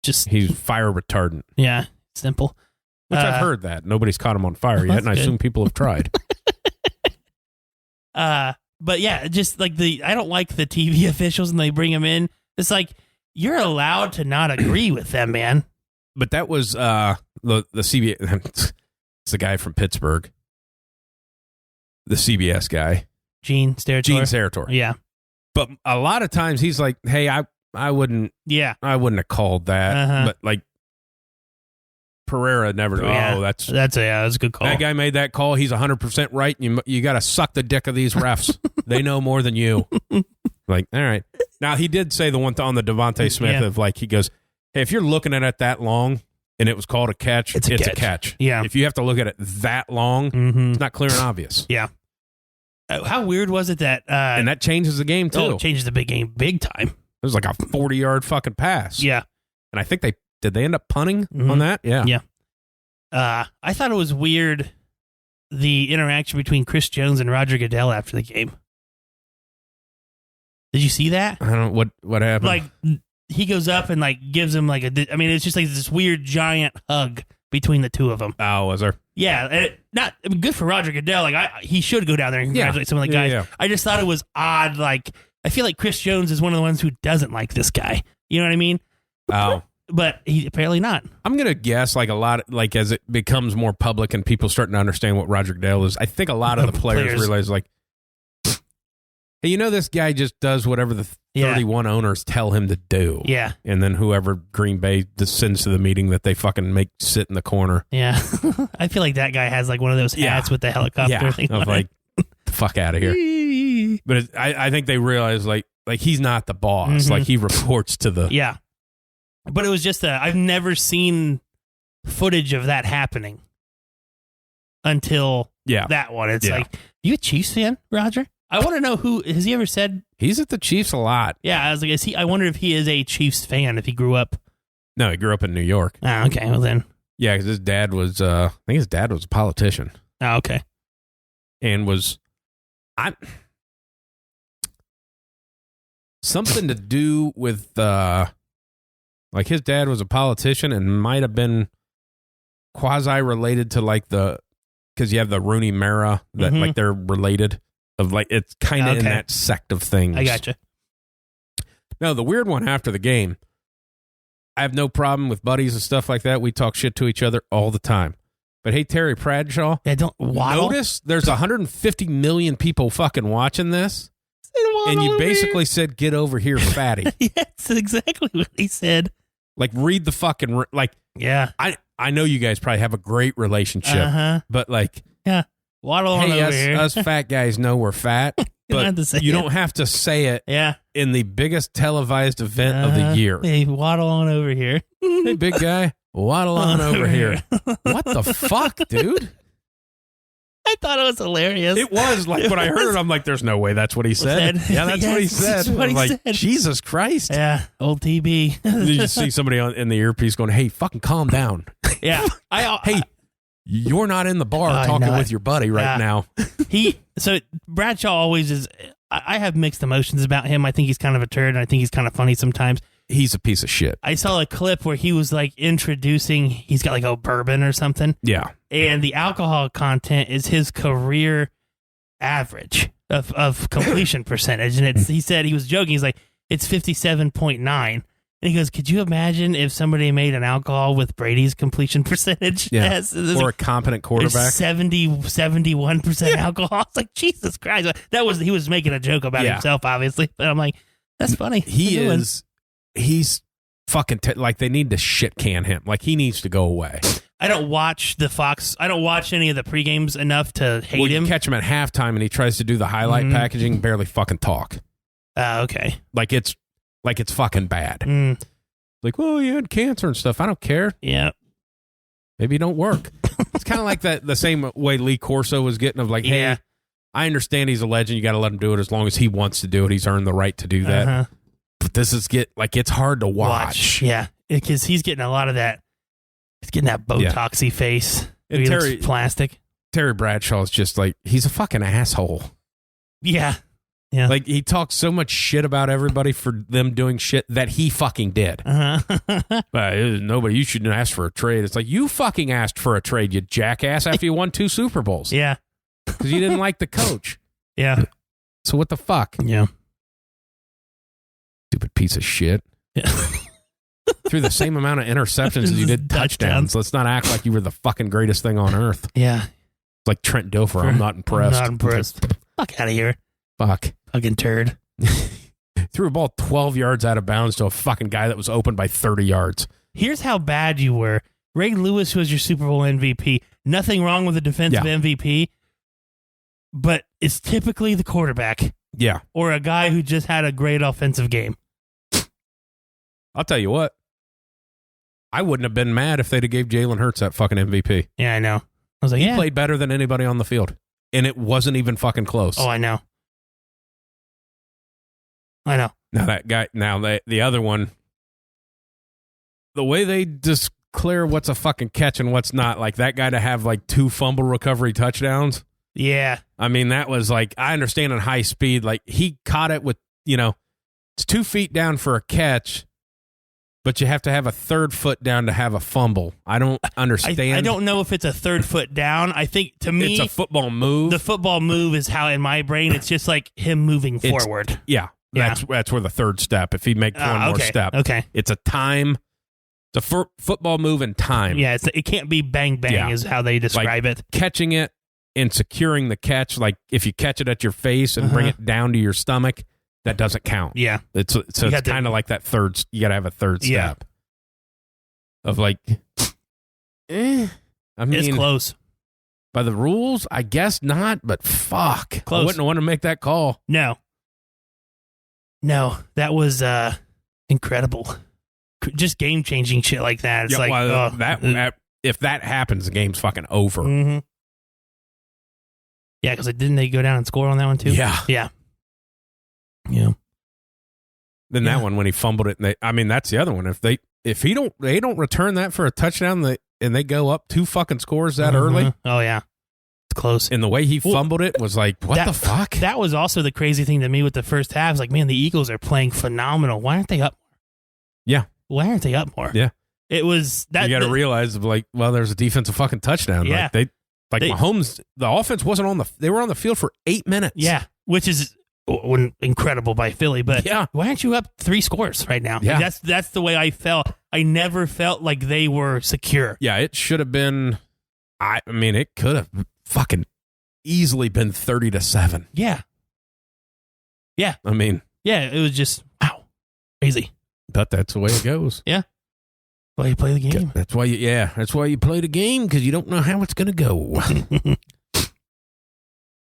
A: He's fire retardant.
B: Yeah. Simple.
A: Which I've heard that. Nobody's caught him on fire yet, and I assume people have tried.
B: But yeah, just like I don't like the TV officials and they bring them in. It's like, you're allowed to not agree with them, man.
A: But that was the CBS. It's the guy from Pittsburgh. The CBS guy.
B: Gene Steratore. Yeah.
A: But a lot of times he's like, hey, I wouldn't have called that.
B: Uh-huh.
A: But like Pereira never.
B: Yeah.
A: Oh, that's
B: a good call.
A: That guy made that call. He's 100% right. You got to suck the dick of these refs. They know more than you. Like, all right. Now he did say the one on the Devontae Smith of like, he goes, hey, if you're looking at it that long and it was called a catch, it's a catch.
B: Yeah.
A: If you have to look at it that long, it's not clear and obvious.
B: Yeah. How weird was it that...
A: and that changes the game, too.
B: Oh, it changes the big game big time.
A: was like a 40-yard fucking pass.
B: Yeah.
A: And I think did they end up punting on that? Yeah.
B: Yeah. I thought it was weird, the interaction between Chris Jones and Roger Goodell after the game. Did you see that?
A: I don't know what happened.
B: Like, he goes up and like gives him like it's just like this weird giant hug between the two of them.
A: Oh, was there?
B: Yeah, good for Roger Goodell. Like, he should go down there and congratulate some of the guys.
A: Yeah.
B: I just thought it was odd. Like, I feel like Chris Jones is one of the ones who doesn't like this guy. You know what I mean?
A: Oh.
B: But he apparently not.
A: I'm going to guess like a lot, like as it becomes more public and people starting to understand what Roger Goodell is, I think a lot of the players realize like, hey, this guy just does whatever the 31 owners tell him to do.
B: Yeah.
A: And then whoever Green Bay sends to the meeting that they fucking make sit in the corner.
B: Yeah. I feel like that guy has like one of those hats with the helicopter thing.
A: Of like, the fuck out of here. But I think they realize like he's not the boss.
B: Mm-hmm.
A: Like he reports to the...
B: Yeah. But it was just I've never seen footage of that happening until that one. It's like, you a Chiefs fan, Roger? I want to know has he ever said...
A: He's at the Chiefs a lot.
B: Yeah, I was like, I wonder if he is a Chiefs fan, if he grew up...
A: No, he grew up in New York.
B: Oh, okay, well then...
A: Yeah, because his dad was, I think his dad was a politician.
B: Oh, okay.
A: And was... something to do with... like his dad was a politician and might have been quasi-related to like because you have the Rooney Mara that like they're related of like, it's kind of in that sect of things.
B: I gotcha.
A: No, the weird one after the game, I have no problem with buddies and stuff like that. We talk shit to each other all the time. But hey, Terry Bradshaw,
B: don't waddle.
A: Notice there's 150 million people fucking watching this. And you basically said, get over here, fatty.
B: That's exactly what he said.
A: Like, read the fucking... Like,
B: yeah.
A: I know you guys probably have a great relationship. But, like...
B: Yeah. Waddle on over here.
A: Us fat guys know we're fat. But you don't have to say it in the biggest televised event of the year.
B: Hey, waddle on over here.
A: Hey, big guy. Waddle on over here. What the fuck, dude?
B: I thought it was hilarious.
A: It was like when I heard it, I'm like, "There's no way that's what he said." Yeah, that's what he said.
B: That's what he
A: like,
B: said.
A: Jesus Christ!
B: Yeah, old TB.
A: Did you see somebody in the earpiece going, "Hey, fucking calm down"?
B: Yeah.
A: Hey, you're not in the bar talking with your buddy right now.
B: So Bradshaw always is. I have mixed emotions about him. I think he's kind of a turd, and I think he's kind of funny sometimes.
A: He's a piece of shit.
B: I saw a clip where he was like introducing, he's got like a bourbon or something.
A: Yeah.
B: And the alcohol content is his career average of completion percentage. And he said, he was joking, he's like, it's 57.9. And he goes, could you imagine if somebody made an alcohol with Brady's completion percentage?
A: Yeah. Or a competent quarterback.
B: 71% alcohol. It's like, Jesus Christ. He was making a joke about himself, obviously. But I'm like, that's funny.
A: He's fucking, like, they need to shit can him. Like, he needs to go away.
B: I don't watch the Fox. I don't watch any of the pregames enough to hate him.
A: You catch him at halftime and he tries to do the highlight packaging and barely fucking talk.
B: Okay.
A: Like it's fucking bad. Like, well, you had cancer and stuff. I don't care.
B: Yeah.
A: Maybe you don't work. It's kind of like the same way Lee Corso was getting of like, hey, I understand he's a legend. You got to let him do it as long as he wants to do it. He's earned the right to do that.
B: Uh-huh.
A: But this is it's hard to watch.
B: Yeah. Because he's getting a lot of that. He's getting that Botoxy face.
A: And
B: he looks plastic.
A: Terry Bradshaw is just like, he's a fucking asshole.
B: Yeah. Yeah.
A: Like, he talks so much shit about everybody for them doing shit that he fucking did. But nobody, you shouldn't ask for a trade. It's like, you fucking asked for a trade, you jackass, after you won 2 Super Bowls.
B: Yeah.
A: Because you didn't like the coach.
B: Yeah.
A: So what the fuck?
B: Yeah.
A: Stupid piece of shit.
B: Yeah.
A: Threw the same amount of interceptions as you did touchdowns. Let's not act like you were the fucking greatest thing on earth.
B: Yeah.
A: Like Trent Dilfer. I'm not impressed.
B: I'm not impressed. Fuck out of here.
A: Fuck.
B: Fucking turd.
A: Threw a ball 12 yards out of bounds to a fucking guy that was open by 30 yards.
B: Here's how bad you were. Ray Lewis was your Super Bowl MVP. Nothing wrong with a defensive MVP, but it's typically the quarterback.
A: Yeah.
B: Or a guy who just had a great offensive game.
A: I'll tell you what. I wouldn't have been mad if they'd have gave Jalen Hurts that fucking MVP.
B: Yeah, I know. I was like,
A: he played better than anybody on the field. And it wasn't even fucking close.
B: Oh, I know. I know.
A: Now that guy, the other one, the way they declare what's a fucking catch and what's not, like that guy to have like 2 fumble recovery touchdowns.
B: Yeah.
A: I mean, that was like, I understand in high speed, like he caught it with, it's 2 feet down for a catch, but you have to have a 3rd foot down to have a fumble. I don't understand.
B: I don't know if it's a 3rd foot down. I think, to me,
A: it's a football move.
B: The football move is how, in my brain, it's just like him moving forward.
A: Yeah. That's where the 3rd step. If he makes one more step.
B: Okay.
A: It's a time. It's a football move in time.
B: Yeah. It can't be bang, bang is how they describe it.
A: Catching it and securing the catch. Like if you catch it at your face and bring it down to your stomach, that doesn't count. Yeah. It's kind of like that third. You got to have a 3rd step of like, I mean,
B: it's close.
A: By the rules, I guess not, but fuck.
B: Close.
A: I wouldn't want to make that call.
B: No, that was incredible. Just game-changing shit like that. It's
A: if that happens, the game's fucking over.
B: Mm-hmm. Yeah, because didn't they go down and score on that one too?
A: Yeah. Then that one when he fumbled it, and that's the other one. If they don't return that for a touchdown, and they go up 2 fucking scores that early.
B: Oh yeah, it's close.
A: And the way he fumbled it was like, what the fuck?
B: That was also the crazy thing to me with the first half. It's like, man, the Eagles are playing phenomenal. Why aren't they up more?
A: Yeah.
B: Why aren't they up more?
A: Yeah.
B: It was that.
A: You got to realize, like, well, there's a defensive fucking touchdown.
B: Yeah.
A: Like Mahomes, the offense wasn't they were on the field for 8 minutes.
B: Yeah. Which is incredible by Philly. But why aren't you up 3 scores right now?
A: Yeah.
B: Like that's the way I felt. I never felt like they were secure.
A: Yeah. It should have been, I mean, it could have fucking easily been 30-7.
B: Yeah. Yeah.
A: I mean.
B: Yeah. It was just, wow. Crazy.
A: But that's the way it goes.
B: Yeah. Why you play the game?
A: That's why you play the game, because you don't know how it's going to go.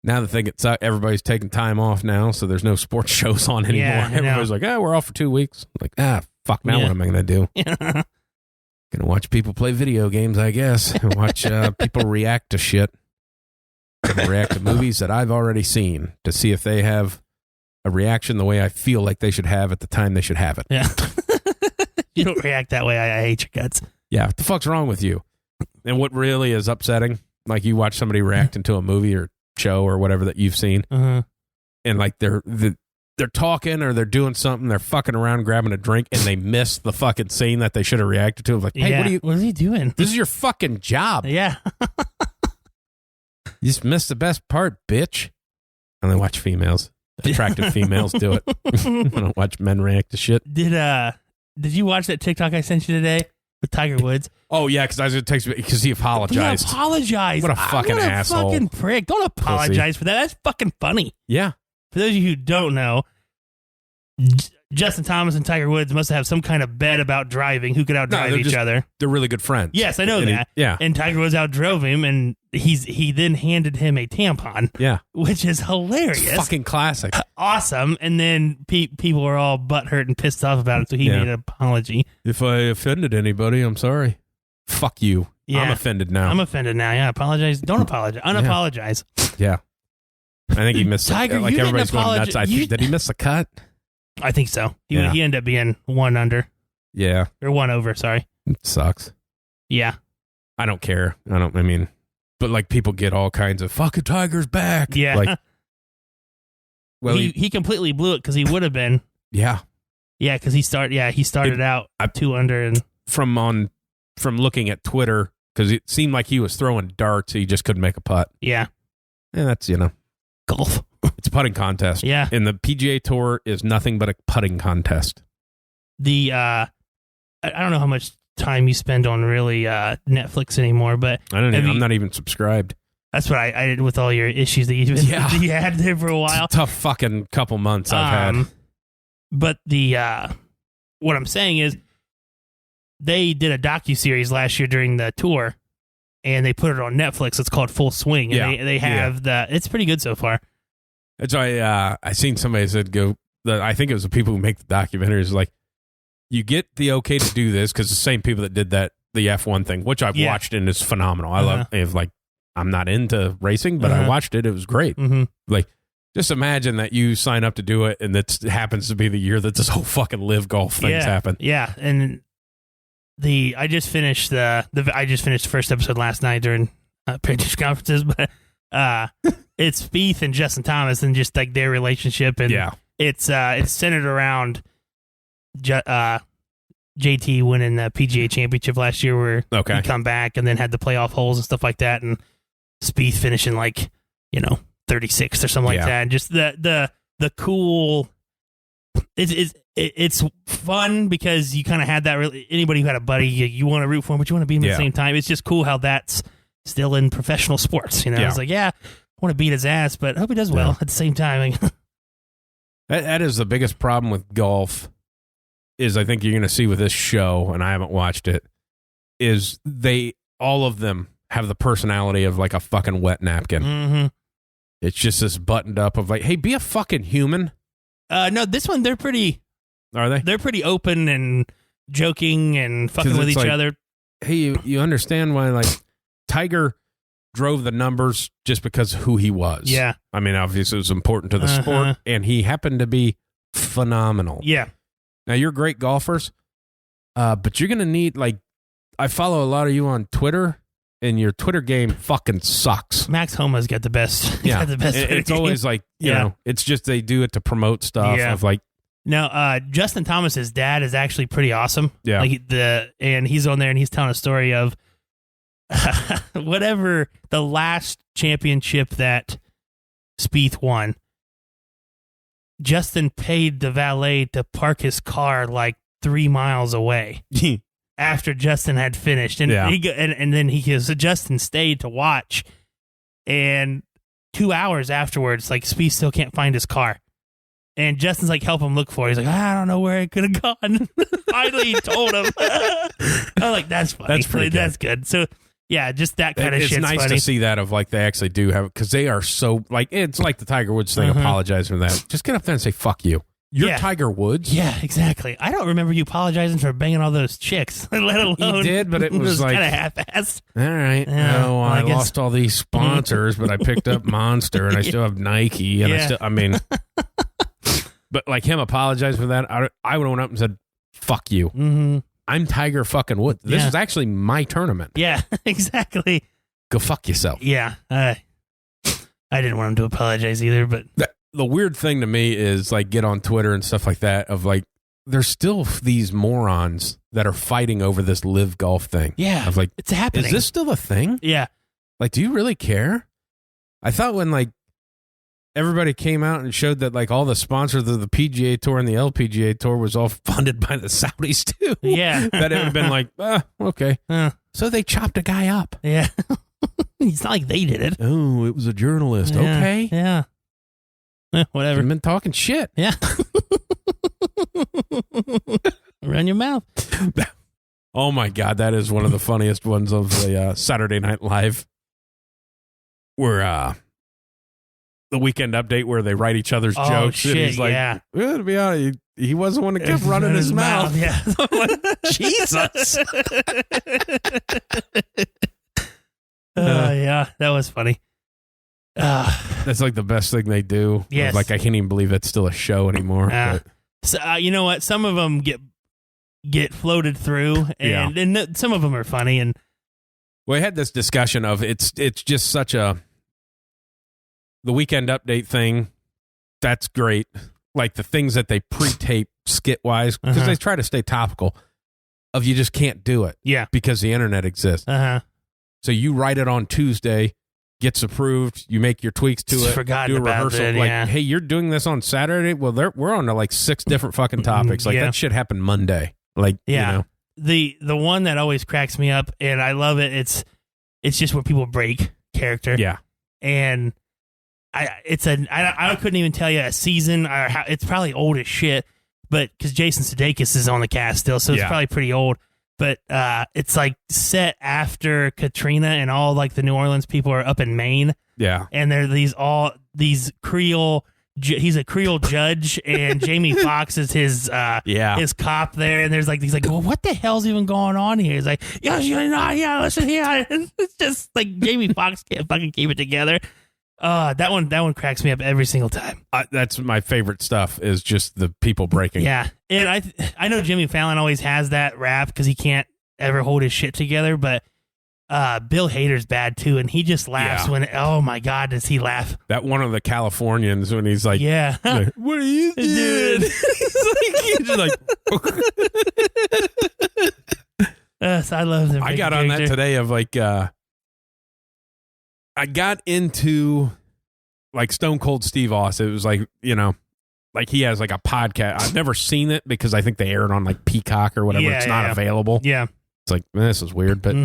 A: Now the thing it's everybody's taking time off now, so there's no sports shows on anymore.
B: Yeah,
A: Everybody's like, we're off for 2 weeks. Like, fuck, now what am I going to do? Gonna watch people play video games, I guess. Watch people react to shit. React to movies that I've already seen to see if they have a reaction the way I feel like they should have at the time they should have it.
B: Yeah. You don't react that way. I hate your guts.
A: Yeah. What the fuck's wrong with you? And what really is upsetting, like you watch somebody reacting to a movie or show or whatever that you've seen, and like they're talking or they're doing something, they're fucking around grabbing a drink, and they miss the fucking scene that they should have reacted to. Like, hey,
B: what is he doing?
A: This is your fucking job.
B: Yeah.
A: You just missed the best part, bitch. And I watch females. Attractive females do it. I don't watch men react to shit.
B: Did you watch that TikTok I sent you today with Tiger Woods?
A: Oh, yeah, because I was going to text you because he apologized.
B: He apologized.
A: What a fucking asshole.
B: Fucking prick. Don't apologize for that. That's fucking funny.
A: Yeah.
B: For those of you who don't know, Justin Thomas and Tiger Woods must have some kind of bet about driving, who could outdrive each other.
A: They're really good friends.
B: Yes, I know that.
A: Yeah.
B: And Tiger Woods outdrove him, and he then handed him a tampon.
A: Yeah.
B: Which is hilarious.
A: It's fucking classic.
B: Awesome. And then people were all butthurt and pissed off about it, so he made an apology.
A: If I offended anybody, I'm sorry. Fuck you. Yeah. I'm offended now.
B: Yeah. Apologize. Don't apologize. Unapologize.
A: Yeah. I think he missed
B: Tiger,
A: like everybody's going nuts. Did he miss a cut?
B: I think so. He ended up being 1 under.
A: Yeah.
B: Or 1 over, sorry.
A: It sucks.
B: Yeah.
A: I don't care. But like people get all kinds of fucking Tiger's back.
B: Yeah.
A: Like, well,
B: he completely blew it because he would have been.
A: Yeah.
B: Yeah, because he started out 2 under and
A: from looking at Twitter, because it seemed like he was throwing darts, he just couldn't make a putt.
B: Yeah.
A: And that's
B: golf.
A: It's a putting contest.
B: Yeah.
A: And the PGA Tour is nothing but a putting contest.
B: I don't know how much time you spend on really Netflix anymore, but
A: I'm not even subscribed.
B: That's what I did with all your issues that you had there for a while.
A: It's a tough fucking couple months I've had.
B: But what I'm saying is they did a docuseries last year during the tour, and they put it on Netflix. It's called Full Swing. And they have it's pretty good so far.
A: That's why I seen somebody said I think it was the people who make the documentaries, like, you get the okay to do this because the same people that did the F1 thing, which I've watched and it's phenomenal. I love it. Like, I'm not into racing, but I watched it. It was great.
B: Mm-hmm.
A: Like, Just imagine that you sign up to do it, and that happens to be the year that this whole fucking live golf things happen.
B: Yeah, and I just finished the first episode last night during practice conferences, but it's Spieth and Justin Thomas and just like their relationship, and it's centered around JT winning the PGA Championship last year, where he come back and then had the playoff holes and stuff like that, and Spieth finishing 36th or something like that. And just the cool. It's fun because you kind of had that. Anybody who had a buddy, you want to root for him, but you want to beat him at the same time. It's just cool how that's still in professional sports. It's like, I want to beat his ass, but I hope he does well at the same time.
A: That is the biggest problem with golf. Is I think you're going to see with this show, and I haven't watched it. Is all of them have the personality of like a fucking wet napkin.
B: Mm-hmm.
A: It's just this buttoned up of like, hey, be a fucking human.
B: No, this one they're pretty.
A: Are they?
B: They're pretty open and joking and fucking with each other.
A: Hey, you understand why like Tiger drove the numbers just because of who he was.
B: Yeah.
A: I mean, obviously it was important to the sport, and he happened to be phenomenal.
B: Yeah.
A: Now you're great golfers, but you're gonna need I follow a lot of you on Twitter. And your Twitter game fucking sucks.
B: Max Homa's got the best.
A: Yeah,
B: the best.
A: It's always like you know. It's just they do it to promote stuff.
B: Yeah.
A: Of like
B: no, Justin Thomas's dad is actually pretty awesome.
A: Yeah,
B: and he's on there and he's telling a story of whatever the last championship that Spieth won. Justin paid the valet to park his car like 3 miles away. After Justin had finished, and and then Justin stayed to watch, and 2 hours afterwards, like Spieth still can't find his car, and Justin's like help him look for it. He's like, I don't know where it could have gone. Finally, he told him. I'm like, that's funny.
A: That's pretty good.
B: That's good. So yeah, just that kind of shit.
A: It's nice
B: funny.
A: to see that of like they actually do have because they are so like it's like the Tiger Woods thing. Apologize for that. Just get up there and say fuck you. You're Tiger Woods.
B: Yeah, exactly. I don't remember you apologizing for banging all those chicks, let alone...
A: You did, but it was like...
B: kind of half-assed.
A: All right.
B: Yeah,
A: well, I lost all these sponsors, but I picked up Monster, and I still have Nike, and I mean... But like him apologize for that, I would have went up and said, fuck you.
B: Mm-hmm.
A: I'm Tiger fucking Woods. This is actually my tournament.
B: Yeah, exactly.
A: Go fuck yourself.
B: Yeah. I didn't want him to apologize either, but...
A: The weird thing to me is like get on Twitter and stuff like that of like there's still these morons that are fighting over this live golf thing.
B: Yeah.
A: Of like
B: it's happening.
A: Is this still a thing?
B: Yeah.
A: Like, do you really care? I thought when like everybody came out and showed that like all the sponsors of the PGA Tour and the LPGA Tour was all funded by the Saudis too.
B: Yeah.
A: That it would have been like, okay. So they chopped a guy up.
B: Yeah. It's not like they did it.
A: Oh, it was a journalist.
B: Yeah.
A: Okay.
B: Yeah. Whatever.
A: You've been talking shit.
B: Yeah. Run your mouth.
A: Oh my God, that is one of the funniest ones of the Saturday Night Live. Where the weekend update where they write each other's jokes.
B: Shit,
A: and he's like, to be honest, he was the one that kept running his mouth.
B: Yeah.
A: I'm like, Jesus.
B: Yeah, that was funny.
A: That's like the best thing they do.
B: Yes.
A: Like I can't even believe it's still a show anymore.
B: So, you know what? Some of them get floated through, and some of them are funny. And
A: we had this discussion of it's just such the weekend update thing. That's great. Like the things that they pre-tape skit wise because they try to stay topical. Of you just can't do it.
B: Yeah,
A: because the internet exists. So you write it on Tuesday. Gets approved, you make your tweaks to it, do a rehearsal. Like, hey, you're doing this on Saturday? Well, we're on to like 6 different fucking topics. Like that shit happened Monday. Like, you know.
B: The one that always cracks me up, and I love it. It's just where people break character.
A: Yeah,
B: and I couldn't even tell you a season or how. It's probably old as shit, but because Jason Sudeikis is on the cast still, so it's probably pretty old. But it's like set after Katrina and all like the New Orleans people are up in Maine.
A: Yeah.
B: And they're these Creole, he's a Creole judge and Jamie Foxx is his cop there. And there's like, he's like, well, what the hell's even going on here? He's like, listen here. It's just like Jamie Foxx can't fucking keep it together. That one cracks me up every single time.
A: That's my favorite stuff is just the people breaking.
B: Yeah, and I know Jimmy Fallon always has that rap because he can't ever hold his shit together, but Bill Hader's bad too, and he just laughs when. Oh my God, does he laugh?
A: That one of the Californians when he's like,
B: yeah,
A: like, what are you doing? he's like.
B: So I love them.
A: I got on that today of like, I got into like Stone Cold Steve Austin. It was like, like he has like a podcast. I've never seen it because I think they air it on like Peacock or whatever. It's not available.
B: Yeah.
A: It's like, this is weird, but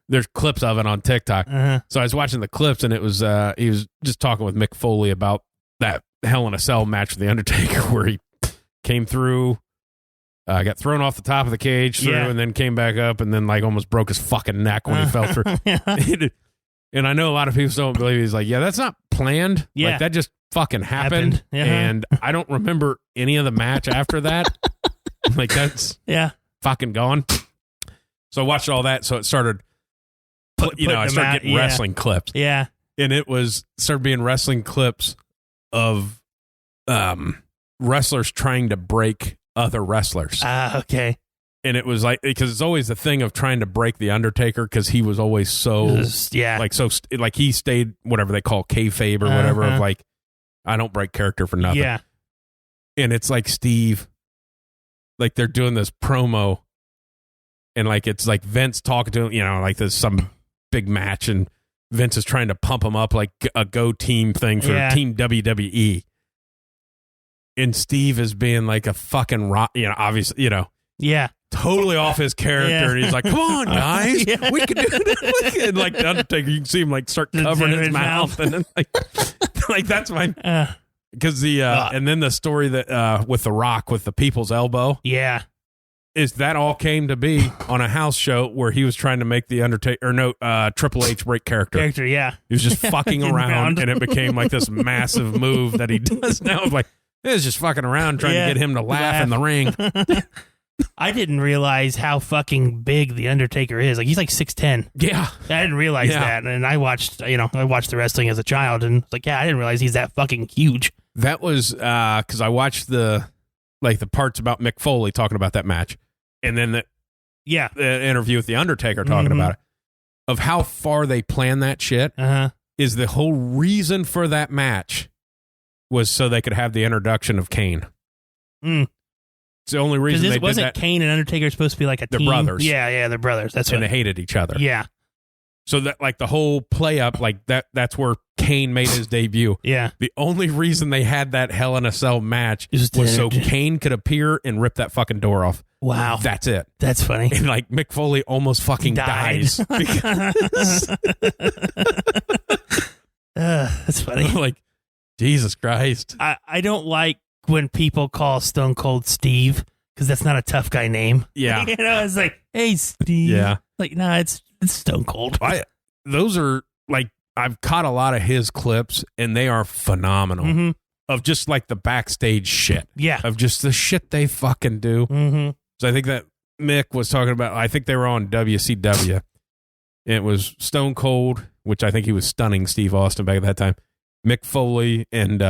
A: there's clips of it on TikTok. So I was watching the clips and it was, he was just talking with Mick Foley about that Hell in a Cell match with The Undertaker where he came through, got thrown off the top of the cage through and then came back up and then like almost broke his fucking neck when he fell through. And I know a lot of people don't believe. He's like, yeah, that's not planned.
B: Yeah.
A: Like that just fucking happened. And I don't remember any of the match after that. Like that's fucking gone. So I watched all that. So it started, I started getting wrestling clips.
B: Yeah.
A: And it started being wrestling clips of wrestlers trying to break other wrestlers.
B: Okay.
A: And it was like, because it's always the thing of trying to break The Undertaker because he was always so, like he stayed whatever they call kayfabe or whatever of like, I don't break character for nothing.
B: Yeah.
A: And it's like Steve, like they're doing this promo and like it's like Vince talking to him, like there's some big match and Vince is trying to pump him up like a go team thing for Team WWE. And Steve is being like a fucking rock, obviously, totally off his character. And he's like, come on, guys, we can do it. And like the Undertaker, you can see him like start covering his mouth. And then like that's my, because and then the story that with The Rock, with the people's elbow.
B: Yeah.
A: Is that all came to be on a house show where he was trying to make the Undertaker, Triple H break character. He was just fucking around and it became like this massive move that he does now. Of like, it's just fucking around trying to get him to laugh in the ring.
B: I didn't realize how fucking big the Undertaker is. Like he's like 6'10".
A: Yeah.
B: I didn't realize that. And I watched the wrestling as a child and it's like, I didn't realize he's that fucking huge.
A: That was because I watched the parts about Mick Foley talking about that match. And then the interview with the Undertaker talking about it, of how far they planned that shit, is the whole reason for that match was so they could have the introduction of Kane. It's the only reason they did that.
B: Wasn't Kane and Undertaker supposed to be like a team?
A: They're brothers.
B: Yeah, they're brothers. That's
A: and they hated each other.
B: Yeah.
A: So that like the whole play up like that's where Kane made his debut.
B: Yeah.
A: The only reason they had that Hell in a Cell match was so Kane could appear and rip that fucking door off.
B: Wow.
A: That's it.
B: That's funny.
A: And like Mick Foley almost fucking dies.
B: That's funny.
A: Like, Jesus Christ.
B: I don't like when people call Stone Cold Steve because that's not a tough guy name.
A: Yeah.
B: It's like, hey, Steve.
A: Yeah.
B: Like, nah, it's Stone Cold.
A: Those are like, I've caught a lot of his clips and they are phenomenal of just like the backstage shit.
B: Yeah.
A: Of just the shit they fucking do. So I think that Mick was talking about, I think they were on WCW. And it was Stone Cold, which I think he was stunning Steve Austin back at that time. Mick Foley and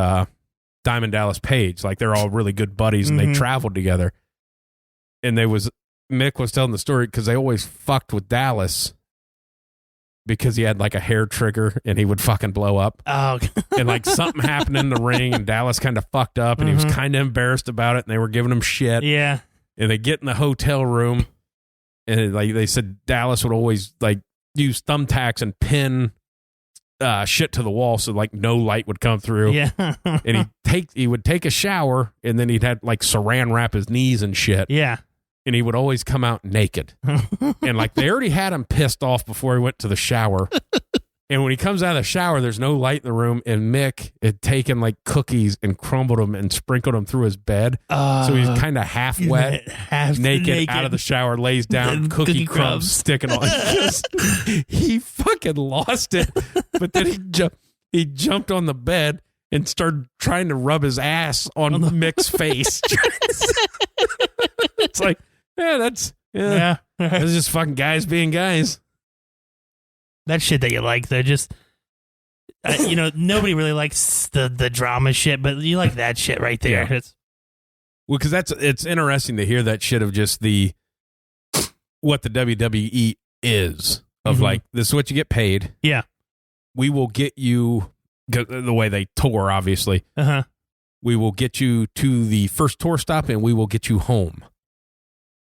A: Diamond Dallas Page. Like they're all really good buddies and they traveled together. And Mick was telling the story because they always fucked with Dallas because he had like a hair trigger and he would fucking blow up.
B: Oh,
A: and like something happened in the ring and Dallas kind of fucked up and he was kind of embarrassed about it and they were giving him shit.
B: Yeah.
A: And they get in the hotel room and like they said Dallas would always like use thumbtacks and pin shit to the wall so like no light would come through.
B: Yeah.
A: And he would take a shower and then he'd had like saran wrap his knees and shit.
B: Yeah.
A: And he would always come out naked. And like they already had him pissed off before he went to the shower. And when he comes out of the shower, there's no light in the room. And Mick had taken like cookies and crumbled them and sprinkled them through his bed. So he's kind of half wet, naked, out of the shower, lays down, cookie crumbs sticking on. He fucking lost it. But then he jumped on the bed and started trying to rub his ass on Mick's face. It's like, that's just fucking guys being guys.
B: That shit that you like, though, just Nobody really likes the drama shit, but you like that shit right there.
A: Yeah. Well, because it's interesting to hear that shit of just what the WWE is of like, this is what you get paid.
B: Yeah.
A: We will get you, the way they tour, obviously. We will get you to the first tour stop and we will get you home.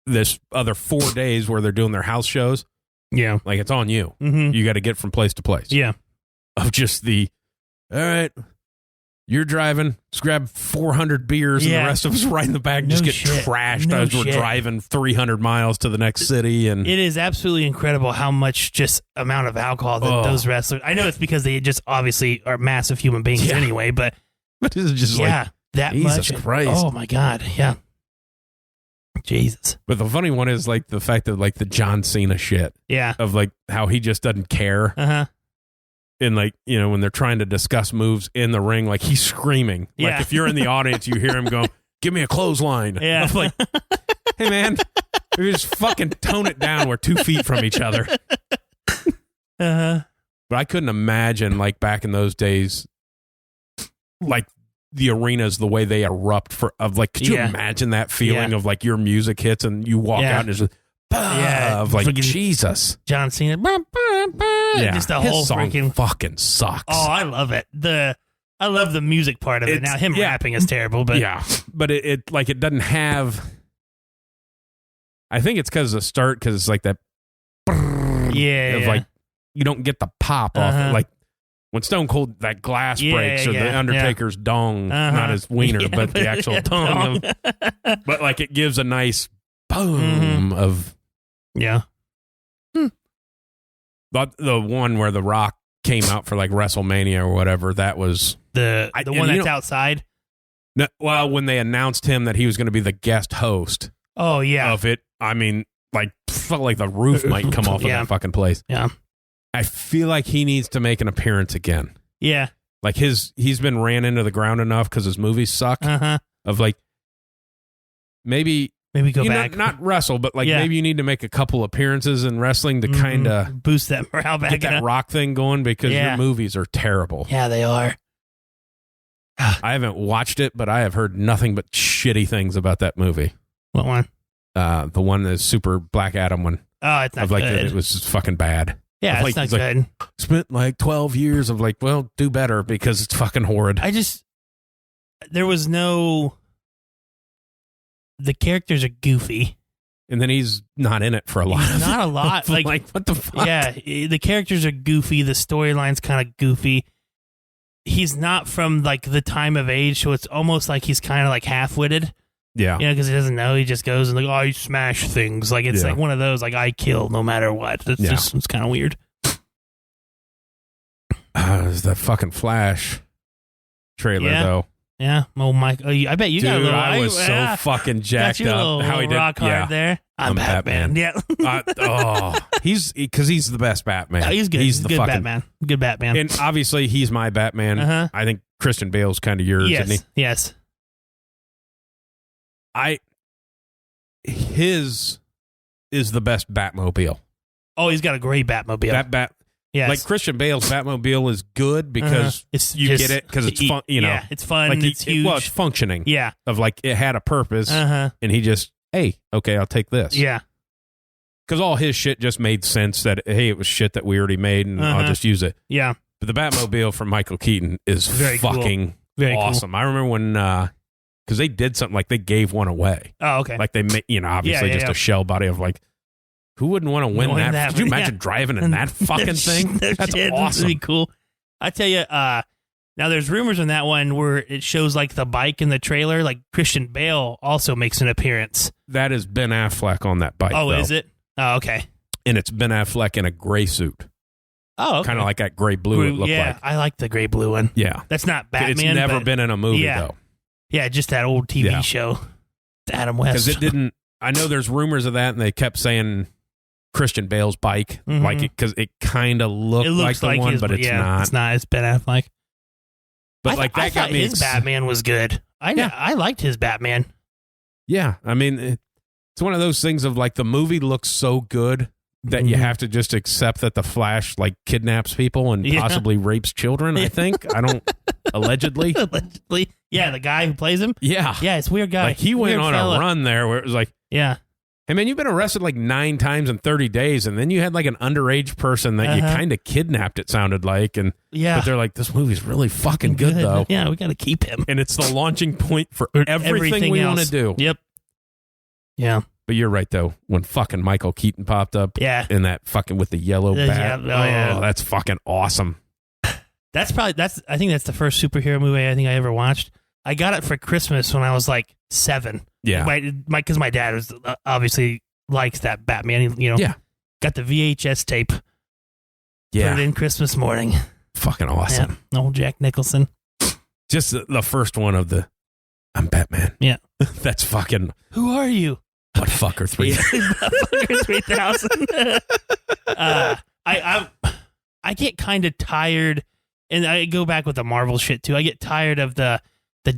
A: This other 4 days where they're doing their house shows.
B: Yeah.
A: Like, it's on you.
B: Mm-hmm.
A: You got to get from place to place.
B: Yeah.
A: Of just all right, you're driving, just grab 400 beers and the rest of us right in the back just get trashed as we're driving 300 miles to the next city. And
B: it is absolutely incredible how much just amount of alcohol that those wrestlers, I know it's because they just obviously are massive human beings anyway, but
A: it's just like,
B: that
A: Jesus
B: much.
A: Christ.
B: Oh my God. Yeah. Jesus.
A: But the funny one is like the fact that like the John Cena shit.
B: Yeah.
A: Of like how he just doesn't care. And like, when they're trying to discuss moves in the ring, like he's screaming.
B: Yeah.
A: Like if you're in the audience, you hear him go, give me a clothesline.
B: Yeah.
A: I'm like, hey man, we just fucking tone it down. We're 2 feet from each other. But I couldn't imagine like back in those days, like the arenas, the way they erupt could you imagine that feeling of like your music hits and you walk out and it's just, of like, Jesus.
B: John Cena. Just the
A: his
B: whole
A: song
B: freaking
A: fucking sucks.
B: Oh, I love it. I love the music part of it. Now him rapping is terrible, but
A: but it doesn't have. I think it's because of the start, because it's like that. Like you don't get the pop off it. Like when Stone Cold, that glass breaks, or the Undertaker's dong, not his wiener, but the actual tongue. But like it gives a nice boom of.
B: Yeah.
A: But the one where The Rock came out for like WrestleMania or whatever, that was
B: the one that's outside.
A: No, well, when they announced him that he was going to be the guest host.
B: Oh yeah.
A: Of it, I mean, like felt like the roof might come off of that fucking place.
B: Yeah.
A: I feel like he needs to make an appearance again.
B: Yeah.
A: Like he's been ran into the ground enough because his movies suck. Of like maybe
B: go back,
A: not wrestle, but like maybe you need to make a couple appearances in wrestling to kind of
B: boost that morale back,
A: get that Rock thing going, because your movies are terrible.
B: Yeah, they are.
A: I haven't watched it, but I have heard nothing but shitty things about that movie.
B: What one?
A: The one that's super Black Adam one.
B: Oh, it's not
A: good.
B: It
A: was just fucking bad.
B: Yeah, it's not good.
A: Spent like 12 years of like, well, do better because it's fucking horrid.
B: There was no. The characters are goofy.
A: And then he's not in it for a lot.
B: Not a lot.
A: Like, what the fuck?
B: Yeah, the characters are goofy. The storyline's kind of goofy. He's not from like the time of age, so it's almost like he's kind of like half-witted.
A: Yeah.
B: Because he doesn't know. He just goes and like, I smash things. Like it's like one of those, like I kill no matter what. It's kind of weird.
A: It's that fucking Flash trailer though.
B: Yeah. Oh my! I bet you got a little.
A: I was so fucking jacked up.
B: How he did rock hard there. I'm Batman. Yeah.
A: He's the best Batman.
B: He's good. He's the good fucking Batman. Good Batman.
A: And obviously he's my Batman. I think Christian Bale's kind of yours, isn't he?
B: Yes.
A: His is the best Batmobile.
B: Oh, he's got a great Batmobile. Yes.
A: Like Christian Bale's Batmobile is good because you get it because it's fun.
B: Yeah, it's fun.
A: Like
B: it's huge.
A: It's functioning.
B: Yeah.
A: Of like it had a purpose, and he just, hey, okay, I'll take this.
B: Yeah.
A: Because all his shit just made sense that, hey, it was shit that we already made, and I'll just use it.
B: Yeah.
A: But the Batmobile from Michael Keaton is
B: very
A: fucking awesome. Cool. I remember when because they did something like they gave one away.
B: Oh, okay.
A: Like they made, obviously just a shell body of like. Who wouldn't want to win that? Could you imagine driving in that fucking thing? That's awesome.
B: That'd be cool. I tell you, now there's rumors in that one where it shows like the bike in the trailer. Like Christian Bale also makes an appearance.
A: That is Ben Affleck on that bike.
B: Oh,
A: though.
B: Is it? Oh, okay.
A: And it's Ben Affleck in a gray suit.
B: Oh, okay.
A: Kind of like that gray blue it looked like.
B: Yeah, I like the gray blue one.
A: Yeah.
B: That's not Batman.
A: It's never been in a movie, though.
B: Yeah, just that old TV show. Adam West.
A: Because it didn't, I know there's rumors of that, and they kept saying Christian Bale's bike, like it, because it kind of looked like the one, but it's not.
B: It's not. It's Ben Affleck.
A: But like that
B: I
A: got me.
B: His Batman was good. I liked his Batman.
A: Yeah, I mean, it's one of those things of like the movie looks so good that you have to just accept that the Flash like kidnaps people and possibly rapes children. I think I don't allegedly.
B: Yeah, the guy who plays him.
A: Yeah,
B: it's a weird guy.
A: Like he went on a run there where it was like,
B: yeah.
A: Hey man, you've been arrested like 9 times in 30 days, and then you had like an underage person that you kind of kidnapped. It sounded like, and but they're like, this movie's really fucking good though.
B: Yeah, we got to keep him,
A: and it's the launching point for everything we want to do.
B: Yep. Yeah.
A: But you're right though. When fucking Michael Keaton popped up, in that fucking with the yellow bat, that's fucking awesome.
B: I think that's the first superhero movie I think I ever watched. I got it for Christmas when I was like 7.
A: Yeah,
B: because my dad was obviously likes that Batman. Got the VHS tape.
A: Yeah,
B: put it in Christmas morning.
A: Fucking awesome.
B: Yeah. Old Jack Nicholson.
A: Just the first one of the I'm Batman.
B: Yeah,
A: that's fucking.
B: Who are you?
A: Buttfucker 3000.
B: Buttfucker 3000. I get kind of tired, and I go back with the Marvel shit too. I get tired of the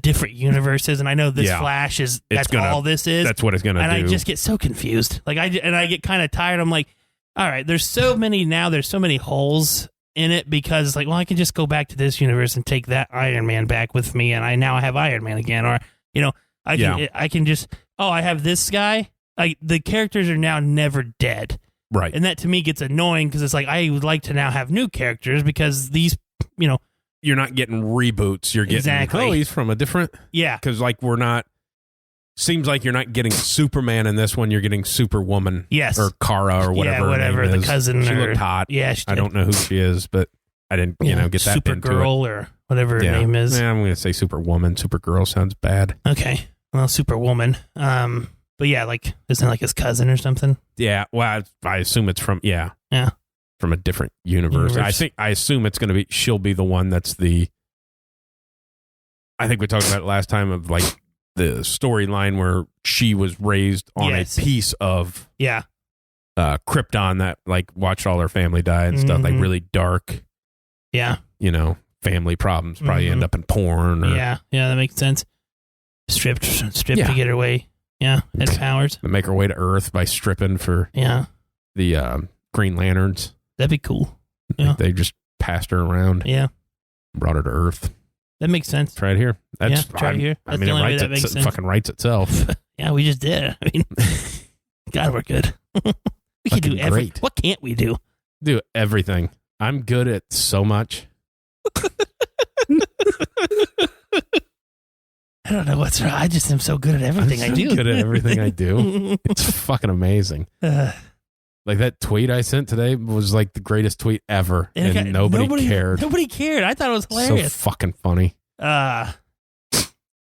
B: different universes, and I know this Flash is all this is.
A: That's what it's gonna do.
B: And I just get so confused. Like I get kind of tired. I'm like, all right, there's so many now. There's so many holes in it because it's like, well, I can just go back to this universe and take that Iron Man back with me, and I now have Iron Man again, or I can just I have this guy. Like the characters are now never dead,
A: right?
B: And that to me gets annoying because it's like I would like to now have new characters because these,
A: you're not getting reboots. You're getting he's from a different because like we're not. Seems like you're not getting Superman in this one. You're getting Superwoman, or Kara or whatever.
B: Yeah, whatever
A: her name
B: the cousin.
A: She looked hot.
B: Yeah,
A: I don't know who she is, but I didn't get that
B: Supergirl or whatever her name is.
A: Yeah, I'm going to say Superwoman. Supergirl sounds bad.
B: Okay, well, Superwoman. But yeah, like isn't it like his cousin or something?
A: Yeah, well, I assume it's from from a different universe. I assume it's going to be. She'll be the one that's the. I think we talked about it last time of like the storyline where she was raised on a piece of Krypton that like watched all her family die and stuff, like really dark.
B: Yeah,
A: family problems probably end up in porn. Or,
B: that makes sense. Stripped to get her way. Yeah, had powers.
A: To make her way to Earth by stripping for the Green Lanterns.
B: That'd be cool. Yeah.
A: They just passed her around.
B: Yeah.
A: Brought her to Earth.
B: That makes sense.
A: Try it here.
B: Try it here. That's
A: it fucking writes itself.
B: Yeah, we just did. I mean, God, we're good. We can do everything. What can't we do?
A: Do everything. I'm good at so much.
B: I don't know what's wrong. I just am so good at everything I do.
A: Good at everything I do. It's fucking amazing. Like that tweet I sent today was like the greatest tweet ever, and nobody cared.
B: Nobody cared. I thought it was hilarious.
A: So fucking funny. And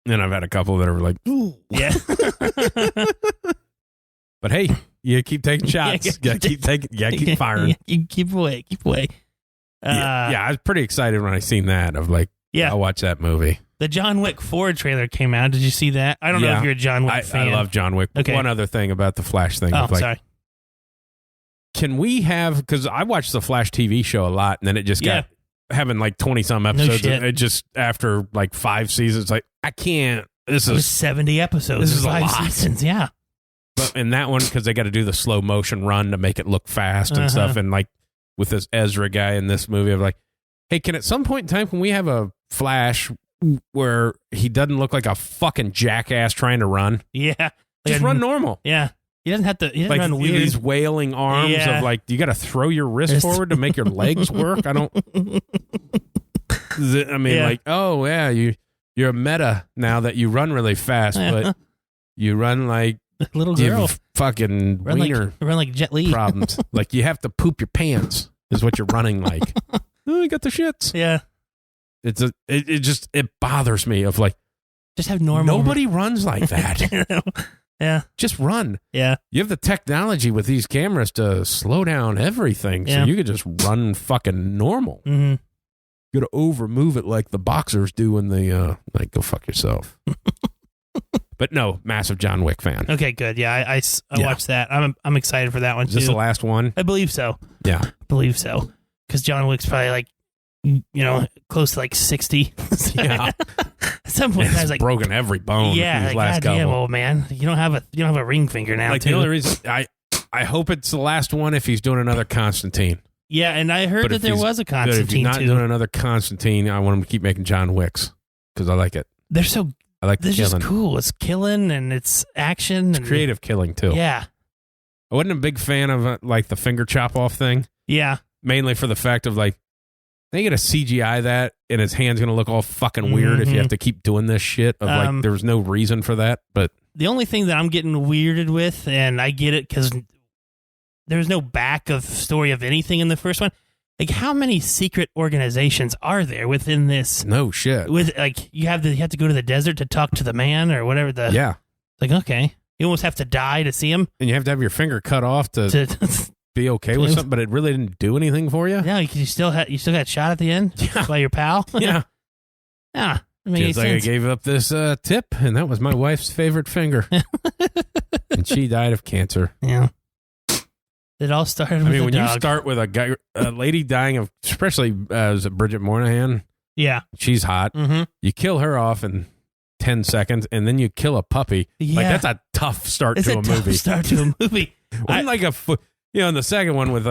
A: I've had a couple that are like, ooh.
B: Yeah.
A: But hey, you keep taking shots. You keep firing.
B: Keep away.
A: I was pretty excited when I seen that. Of like, I'll watch that movie.
B: The John Wick 4 trailer came out. Did you see that? I don't know if you're a John Wick fan.
A: I love John Wick. Okay. One other thing about the Flash thing.
B: Oh, sorry.
A: Can we have, because I watched the Flash TV show a lot, and then it just got having like 20-some episodes. And it just, after like 5 seasons, like, I can't. This is
B: 70 episodes.
A: This is
B: 5
A: a lot.
B: seasons, yeah.
A: But in that one, because they got to do the slow motion run to make it look fast and stuff, and like with this Ezra guy in this movie, I'm like, hey, can at some point in time, can we have a Flash where he doesn't look like a fucking jackass trying to run?
B: Yeah.
A: Just run normal.
B: Yeah. He doesn't have to. He doesn't run weird.
A: These wailing arms of like, you got to throw your wrist forward to make your legs work. I don't. I mean, like, oh yeah, you're a meta now that you run really fast, but you run like
B: little girl.
A: Fucking wiener.
B: Run like Jet Li
A: problems. Like you have to poop your pants is what you're running like. Oh, you got the shits.
B: Yeah.
A: It bothers me of like,
B: just have normal.
A: Nobody runs like that.
B: Yeah.
A: Just run.
B: Yeah.
A: You have the technology with these cameras to slow down everything. So you could just run fucking normal.
B: Mm-hmm.
A: You got to over move it like the boxers do when they like go fuck yourself. But no, massive John Wick fan.
B: Okay, good. Yeah, I watched that. I'm excited for that one too.
A: Is this the last one?
B: I believe so.
A: Yeah.
B: I believe so. Because John Wick's probably like, close to like 60.
A: Yeah.
B: At some point, I was like
A: broken every bone.
B: Yeah,
A: like,
B: God damn, old man. You don't have a ring finger now.
A: Like the only reason I hope it's the last one if he's doing another Constantine.
B: Yeah, and I heard that there was a Constantine,
A: if he's not
B: too.
A: doing another Constantine, I want him to keep making John Wicks because I like it.
B: They're so...
A: I like the
B: This
A: killing.
B: is cool. It's killing and it's action.
A: It's
B: and
A: creative killing, too.
B: Yeah.
A: I wasn't a big fan of like the finger chop off thing.
B: Yeah.
A: Mainly for the fact of like, they get a CGI that and his hand's going to look all fucking weird if you have to keep doing this shit. Of like, there was no reason for that. But
B: the only thing that I'm getting weirded with, and I get it because there's no back of story of anything in the first one. Like, how many secret organizations are there within this?
A: No shit.
B: With like, you have to go to the desert to talk to the man or whatever.
A: Yeah.
B: Like, okay, you almost have to die to see him,
A: and you have to have your finger cut off to be okay with something. But it really didn't do anything for you.
B: Yeah, you still got shot at the end by your pal.
A: Yeah.
B: Yeah.
A: It's like I gave up this tip, and that was my wife's favorite finger, and she died of cancer.
B: Yeah. It all started with
A: when
B: dog.
A: you start with a lady dying of, especially as Bridget Moynihan,
B: yeah,
A: she's hot.
B: Mm-hmm.
A: You kill her off in 10 seconds, and then you kill a puppy.
B: Yeah.
A: Like, that's a tough start to a movie.
B: Start to a movie.
A: In the second one with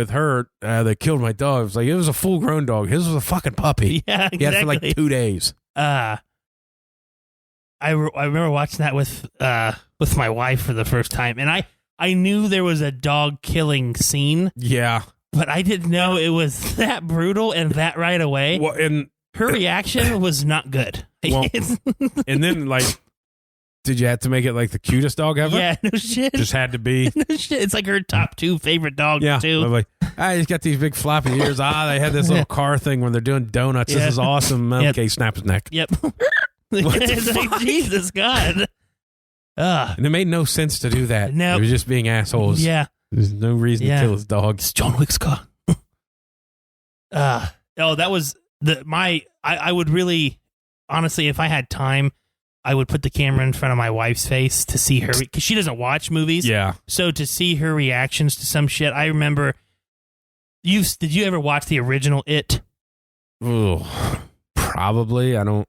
A: her, they killed my dog. It was like, it was a full grown dog. His was a fucking puppy.
B: Yeah, exactly.
A: He had it for like 2 days.
B: I remember watching that with my wife for the first time, and I knew there was a dog killing scene.
A: Yeah.
B: But I didn't know it was that brutal and that right away.
A: Well, and
B: her reaction was not good.
A: Well, and then, like, did you have to make it like the cutest dog ever?
B: Yeah, no shit.
A: Just had to be.
B: No shit. It's like her top 2 favorite dogs, too.
A: I'm like, he's got these big floppy ears. They had this little car thing when they're doing donuts. This is awesome. Okay, snap his neck.
B: Yep. It's like, Jesus, God.
A: And it made no sense to do that.
B: No.
A: It was just being assholes.
B: Yeah.
A: There's no reason to kill his dog.
B: It's John Wick's car. That was I would really, honestly, if I had time, I would put the camera in front of my wife's face to see her, because she doesn't watch movies.
A: Yeah.
B: So to see her reactions to some shit, I remember, did you ever watch the original It?
A: Ooh, probably. I don't.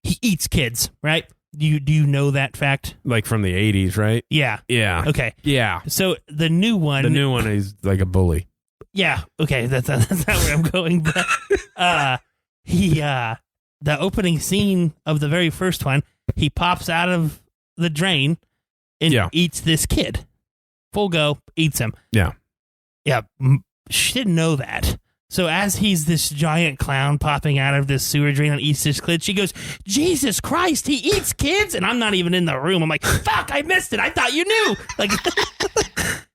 B: He eats kids, right? Do you know that fact?
A: Like from the 80s, right?
B: Yeah.
A: Yeah.
B: Okay.
A: Yeah.
B: So the new one
A: is like a bully.
B: Yeah. Okay. That's not where I'm going. But the opening scene of the very first one, he pops out of the drain and eats this kid. Full go, eats him.
A: Yeah.
B: Yeah. She didn't know that. So as he's this giant clown popping out of this sewer drain and eats this kid, she goes, Jesus Christ, he eats kids? And I'm not even in the room. I'm like, fuck, I missed it. I thought you knew. Like,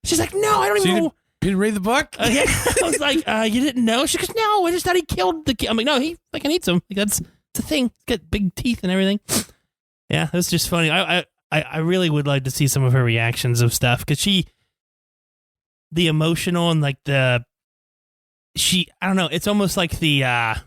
B: she's like, no, I don't even know.
A: You didn't read the book?
B: I was like, you didn't know? She goes, no, I just thought he killed the kid. I'm like, no, he fucking eats him. Like, that's the thing. He's got big teeth and everything. Yeah, it was just funny. I really would like to see some of her reactions of stuff, because the emotional and like I don't know, it's almost like the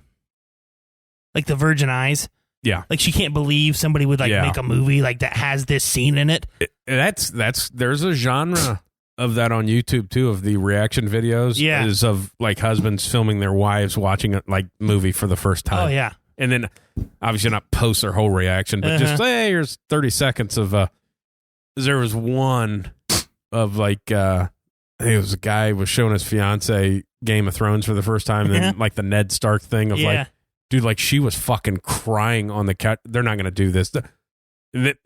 B: virgin eyes.
A: Yeah.
B: Like, she can't believe somebody would make a movie like that has this scene in it.
A: There's a genre of that on YouTube too, of the reaction videos.
B: Yeah.
A: Is of like husbands filming their wives watching a movie for the first time.
B: Oh yeah.
A: And then obviously not post their whole reaction, but just say, hey, here's 30 seconds of there was one of I think it was a guy who was showing his fiance Game of Thrones for the first time, and then like the Ned Stark thing of like, dude, like she was fucking crying on the couch. They're not going to do this. They're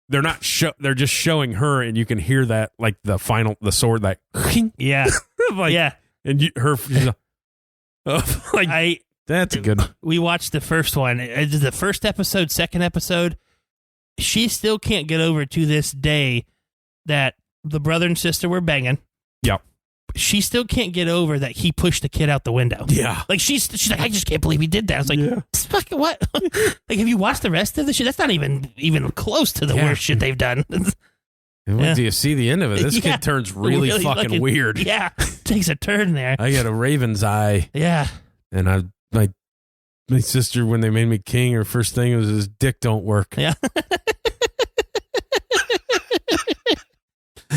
A: not they're just showing her, and you can hear that like the sword like
B: yeah.
A: And she's like, that's a good.
B: We watched the first one. The first episode, second episode. She still can't get over to this day that the brother and sister were banging.
A: Yep.
B: She still can't get over that he pushed the kid out the window.
A: Yeah.
B: Like, she's like, I just can't believe he did that. I was like, fucking what? Like, have you watched the rest of the shit? That's not even close to the worst shit they've done.
A: And when do you see the end of it? This kid turns really fucking weird.
B: Yeah. Takes a turn there.
A: I got a raven's eye.
B: Yeah.
A: And my sister, when they made me king, her first thing was his dick don't work.
B: Yeah.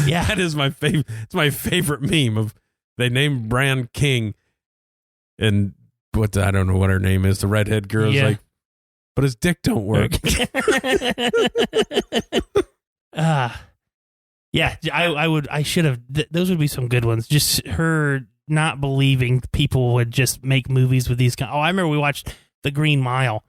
B: Yeah.
A: That is my favorite. It's my favorite meme of they named Bran king, and I don't know what her name is. The redhead girl's like, but his dick don't work.
B: Yeah, I should have. Those would be some good ones. Just her not believing people would just make movies with these guys. Oh, I remember we watched The Green Mile.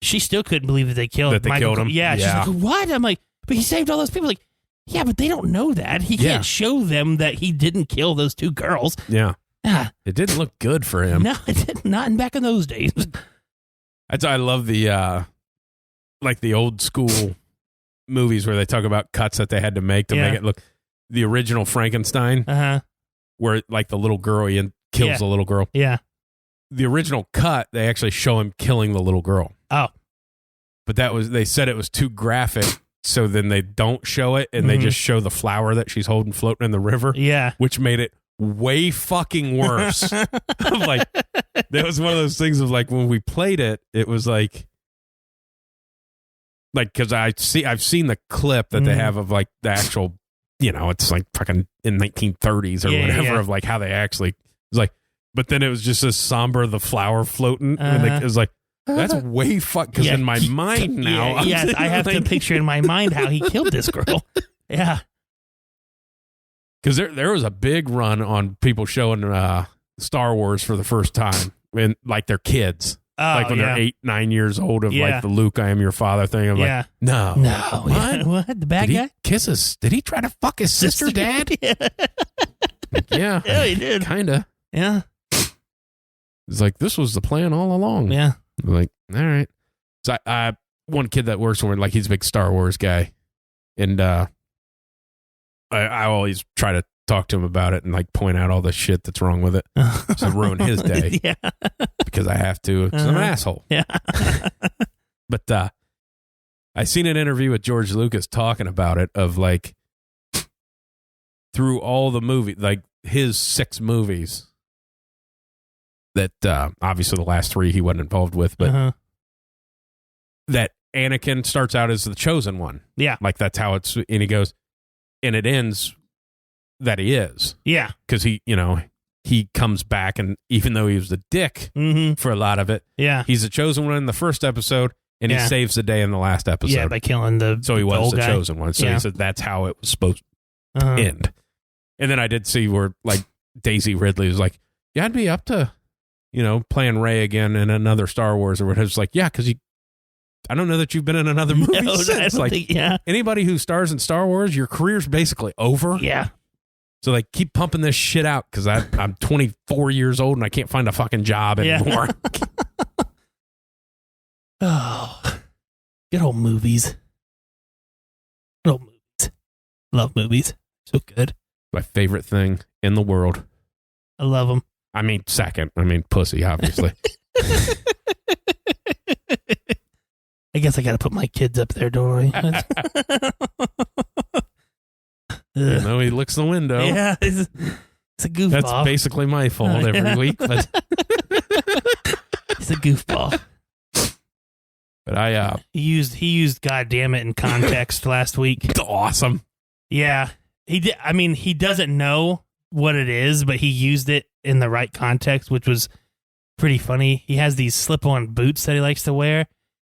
B: She still couldn't believe that they killed
A: him.
B: Yeah, she's like, what? I'm like, but he saved all those people. Like, yeah, but they don't know that. He can't show them that he didn't kill those 2 girls.
A: Yeah. It didn't look good for him.
B: No, it did not back in those days.
A: I love the like the old school movies where they talk about cuts that they had to make make it look. The original Frankenstein, where like the little girl kills the little girl.
B: Yeah.
A: The original cut, they actually show him killing the little girl.
B: Oh.
A: But they said it was too graphic, so then they don't show it, and they just show the flower that she's holding floating in the river.
B: Yeah.
A: Which made it way fucking worse. Like, that was one of those things of like, when we played it, it was like because I've seen the clip that they have of like the actual, it's like fucking in 1930s or whatever of like how they actually, it was like, but then it was just as somber, the flower floating. And it was like, that's way because in my mind now.
B: I have to picture in my mind how he killed this girl. Yeah.
A: Because there was a big run on people showing Star Wars for the first time, and like their kids. Like when they're 8, 9 years old of like the Luke, I am your father thing. I'm like, no.
B: What? The bad guy?
A: Did he try to fuck his sister, Dad? Yeah.
B: Yeah, he did.
A: Kinda.
B: Yeah.
A: It's like, this was the plan all along.
B: Yeah.
A: I'm like, all right. So I one kid that works for me, like he's a big Star Wars guy. And I always try to talk to him about it and like point out all the shit that's wrong with it. So ruin his day.
B: Yeah.
A: Because I have to. Because I'm an asshole.
B: Yeah.
A: But I seen an interview with George Lucas talking about it, of like through all the movie, like his 6 movies that obviously the last 3 he wasn't involved with, but that Anakin starts out as the chosen one.
B: Yeah.
A: Like that's how it's, and he goes, and it ends that he is.
B: Yeah.
A: Because he comes back, and even though he was the dick for a lot of it, he's the chosen one in the first episode, and he saves the day in the last episode.
B: Yeah, by killing
A: so he was the
B: guy.
A: chosen one. So he said that's how it was supposed to end. And then I did see where like Daisy Ridley was like, yeah, I'd be up to, playing Rey again in another Star Wars or whatever. It's like, yeah, because I don't know that you've been in another movie since. Like, anybody who stars in Star Wars, your career's basically over.
B: Yeah.
A: So like, keep pumping this shit out, because I'm 24 years old and I can't find a fucking job anymore.
B: Oh, good old movies. Good old movies. Love movies. So good.
A: My favorite thing in the world.
B: I love them.
A: I mean, second. I mean, pussy, obviously.
B: I guess I got to put my kids up there, don't I?
A: He looks the window.
B: Yeah, it's a goofball.
A: That's basically my fault every week, but
B: it's a goofball.
A: But
B: he used "God damn it" in context last week.
A: It's awesome.
B: Yeah, he did. I mean, he doesn't know what it is, but he used it in the right context, which was pretty funny. He has these slip-on boots that he likes to wear,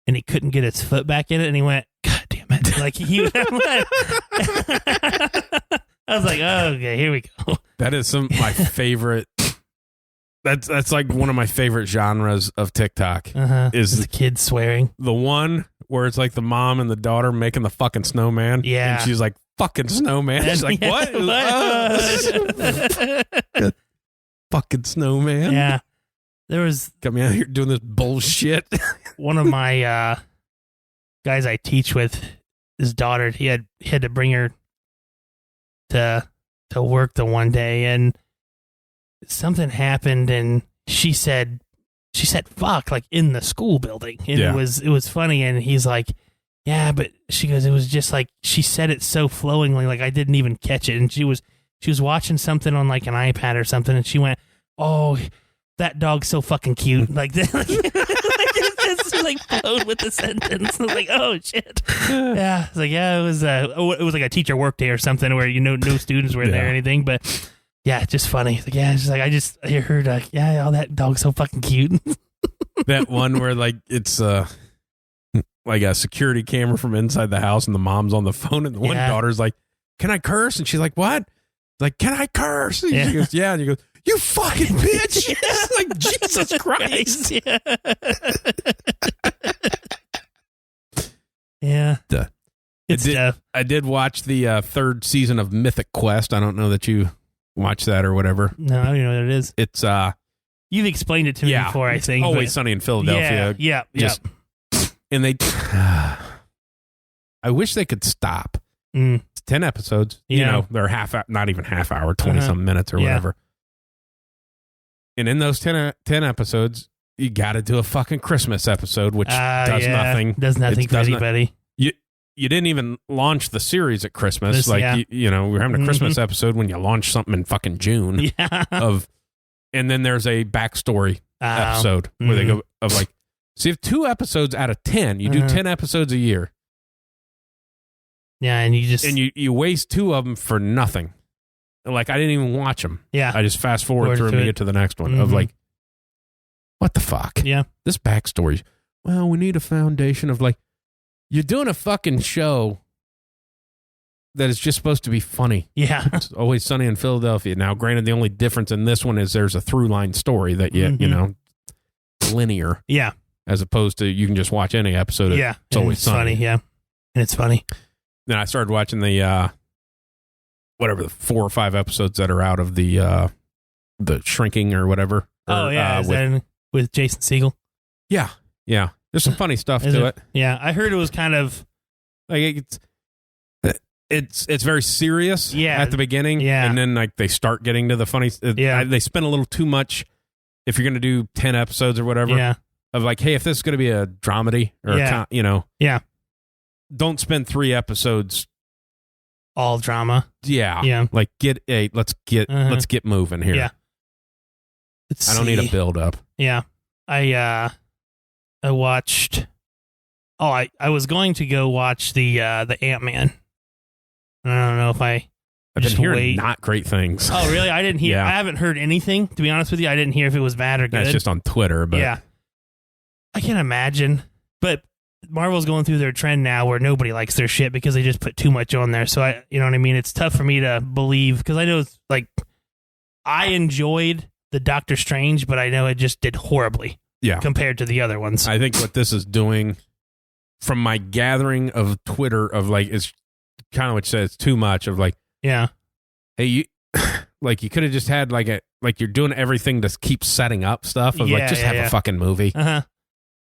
B: and he couldn't get his foot back in it, and he went, "God damn it!" Like I was like, "Oh, okay, here we go."
A: That is my favorite. That's like one of my favorite genres of TikTok. Is
B: the kids swearing.
A: The one where it's like the mom and the daughter making the fucking snowman.
B: Yeah,
A: and she's like, "Fucking snowman." She's like, "What?" Fucking snowman.
B: Yeah, there was
A: coming out here doing this bullshit.
B: One of my guys I teach with, his daughter, he had to bring her to work the one day, and something happened, and she said fuck, like in the school building, and it was funny, and he's like, yeah, but she goes, it was just like she said it so flowingly, like I didn't even catch it, and she was watching something on like an iPad or something, and she went, "Oh, that dog's so fucking cute," like that. It's like flowed with the sentence. I was like, "Oh shit!" Yeah, it's like, yeah, it was like a teacher work day or something where no students were there or anything, but yeah, just funny. It's like, yeah, it's just like I heard yeah, oh, that dog's so fucking cute.
A: That one where like it's like a security camera from inside the house, and the mom's on the phone, and the one daughter's like, can I curse? And she's like, what? Like, can I curse? And she goes, yeah. And you go, you fucking bitch. It's like, Jesus Christ.
B: Yeah. It's tough.
A: I did watch the third season of Mythic Quest. I don't know that you watched that or whatever.
B: No, I don't even know what it is.
A: It's
B: you've explained it to me before, I think.
A: Always Sunny in Philadelphia.
B: Yeah.
A: And they I wish they could stop. It's 10 episodes.
B: Yeah.
A: You know, they're not even half hour, 20 some minutes or whatever. And in those 10 episodes, you got to do a fucking Christmas episode, which does nothing.
B: Does nothing for anybody.
A: You didn't even launch the series at Christmas. You know, we're having a Christmas episode when you launch something in fucking June. Yeah. And then there's a backstory episode where they go of like, so you have 2 episodes out of 10. You do 10 episodes a year.
B: Yeah, and
A: you waste 2 of them for nothing. Like, I didn't even watch them.
B: Yeah.
A: I just fast forward through them to get to the next one of like, what the fuck?
B: Yeah.
A: This backstory. Well, we need a foundation of like, you're doing a fucking show that is just supposed to be funny.
B: Yeah.
A: It's Always Sunny in Philadelphia. Now, granted, the only difference in this one is there's a through line story that you know, linear.
B: Yeah.
A: As opposed to you can just watch any episode. It's Always Sunny.
B: Funny. Yeah. And it's funny.
A: Then I started watching the whatever the 4 or 5 episodes that are out of the Shrinking or whatever.
B: With Jason Segel.
A: Yeah. There's some funny stuff to it.
B: Yeah, I heard it was kind of
A: like it's very serious. At the beginning.
B: Yeah,
A: and then like they start getting to the funny. They spend a little too much. If you're going to do 10 episodes or whatever.
B: Yeah.
A: Of like, hey, if this is going to be a dramedy or don't spend 3 episodes
B: all drama.
A: Yeah. Like let's get moving here.
B: Yeah.
A: I don't need a build up.
B: Yeah. I watched I was going to go watch the Ant-Man. I don't know if I've
A: been hearing not great things.
B: Oh, really? I didn't hear I haven't heard anything, to be honest with you. I didn't hear if it was bad or good.
A: That's just on Twitter, but
B: yeah. I can't imagine. But Marvel's going through their trend now where nobody likes their shit because they just put too much on there. So you know what I mean? It's tough for me to believe because I know it's like I enjoyed the Doctor Strange, but I know it just did horribly. Yeah. Compared to the other ones.
A: I think what this is doing from my gathering of Twitter of like is kind of what you said, it's too much of like,
B: yeah.
A: Hey, you like you could have just had like you're doing everything to keep setting up stuff of have a fucking movie.
B: Uh-huh.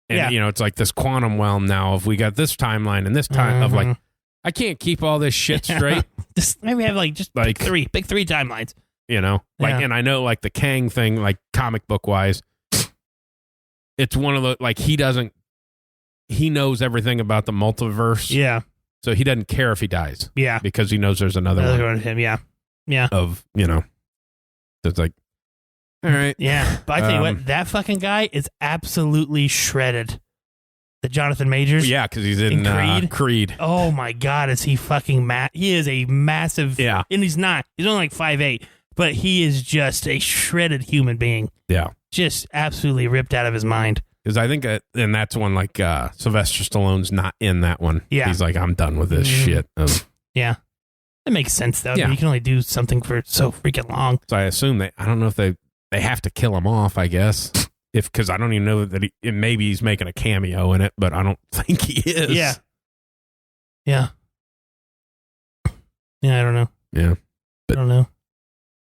A: And you know, it's like this quantum realm now of we got this timeline and this time of like I can't keep all this shit straight.
B: Just maybe have like big 3 timelines.
A: You know? Like and I know like the Kang thing, like comic book wise, it's one of the like he knows everything about the multiverse.
B: Yeah.
A: So he doesn't care if he dies.
B: Yeah.
A: Because he knows there's another one.
B: Him, yeah. Yeah.
A: Of, you know. It's like, all right.
B: Yeah. But I tell you what, that fucking guy is absolutely shredded. The Jonathan Majors.
A: Yeah, because he's in Creed.
B: Oh my God, is he fucking he is a massive.
A: Yeah.
B: And he's not. He's only like 5'8", but he is just a shredded human being.
A: Yeah. Just
B: absolutely ripped out of his mind.
A: Because I think and that's one like Sylvester Stallone's not in that one.
B: Yeah.
A: He's like, I'm done with this shit.
B: Yeah. It makes sense, though.
A: Yeah.
B: You can only do something for so freaking long.
A: So I assume I don't know if they have to kill him off, I guess. Because I don't even know that maybe he's making a cameo in it, but I don't think he is.
B: Yeah. Yeah. Yeah, I don't know.
A: Yeah.
B: I don't know.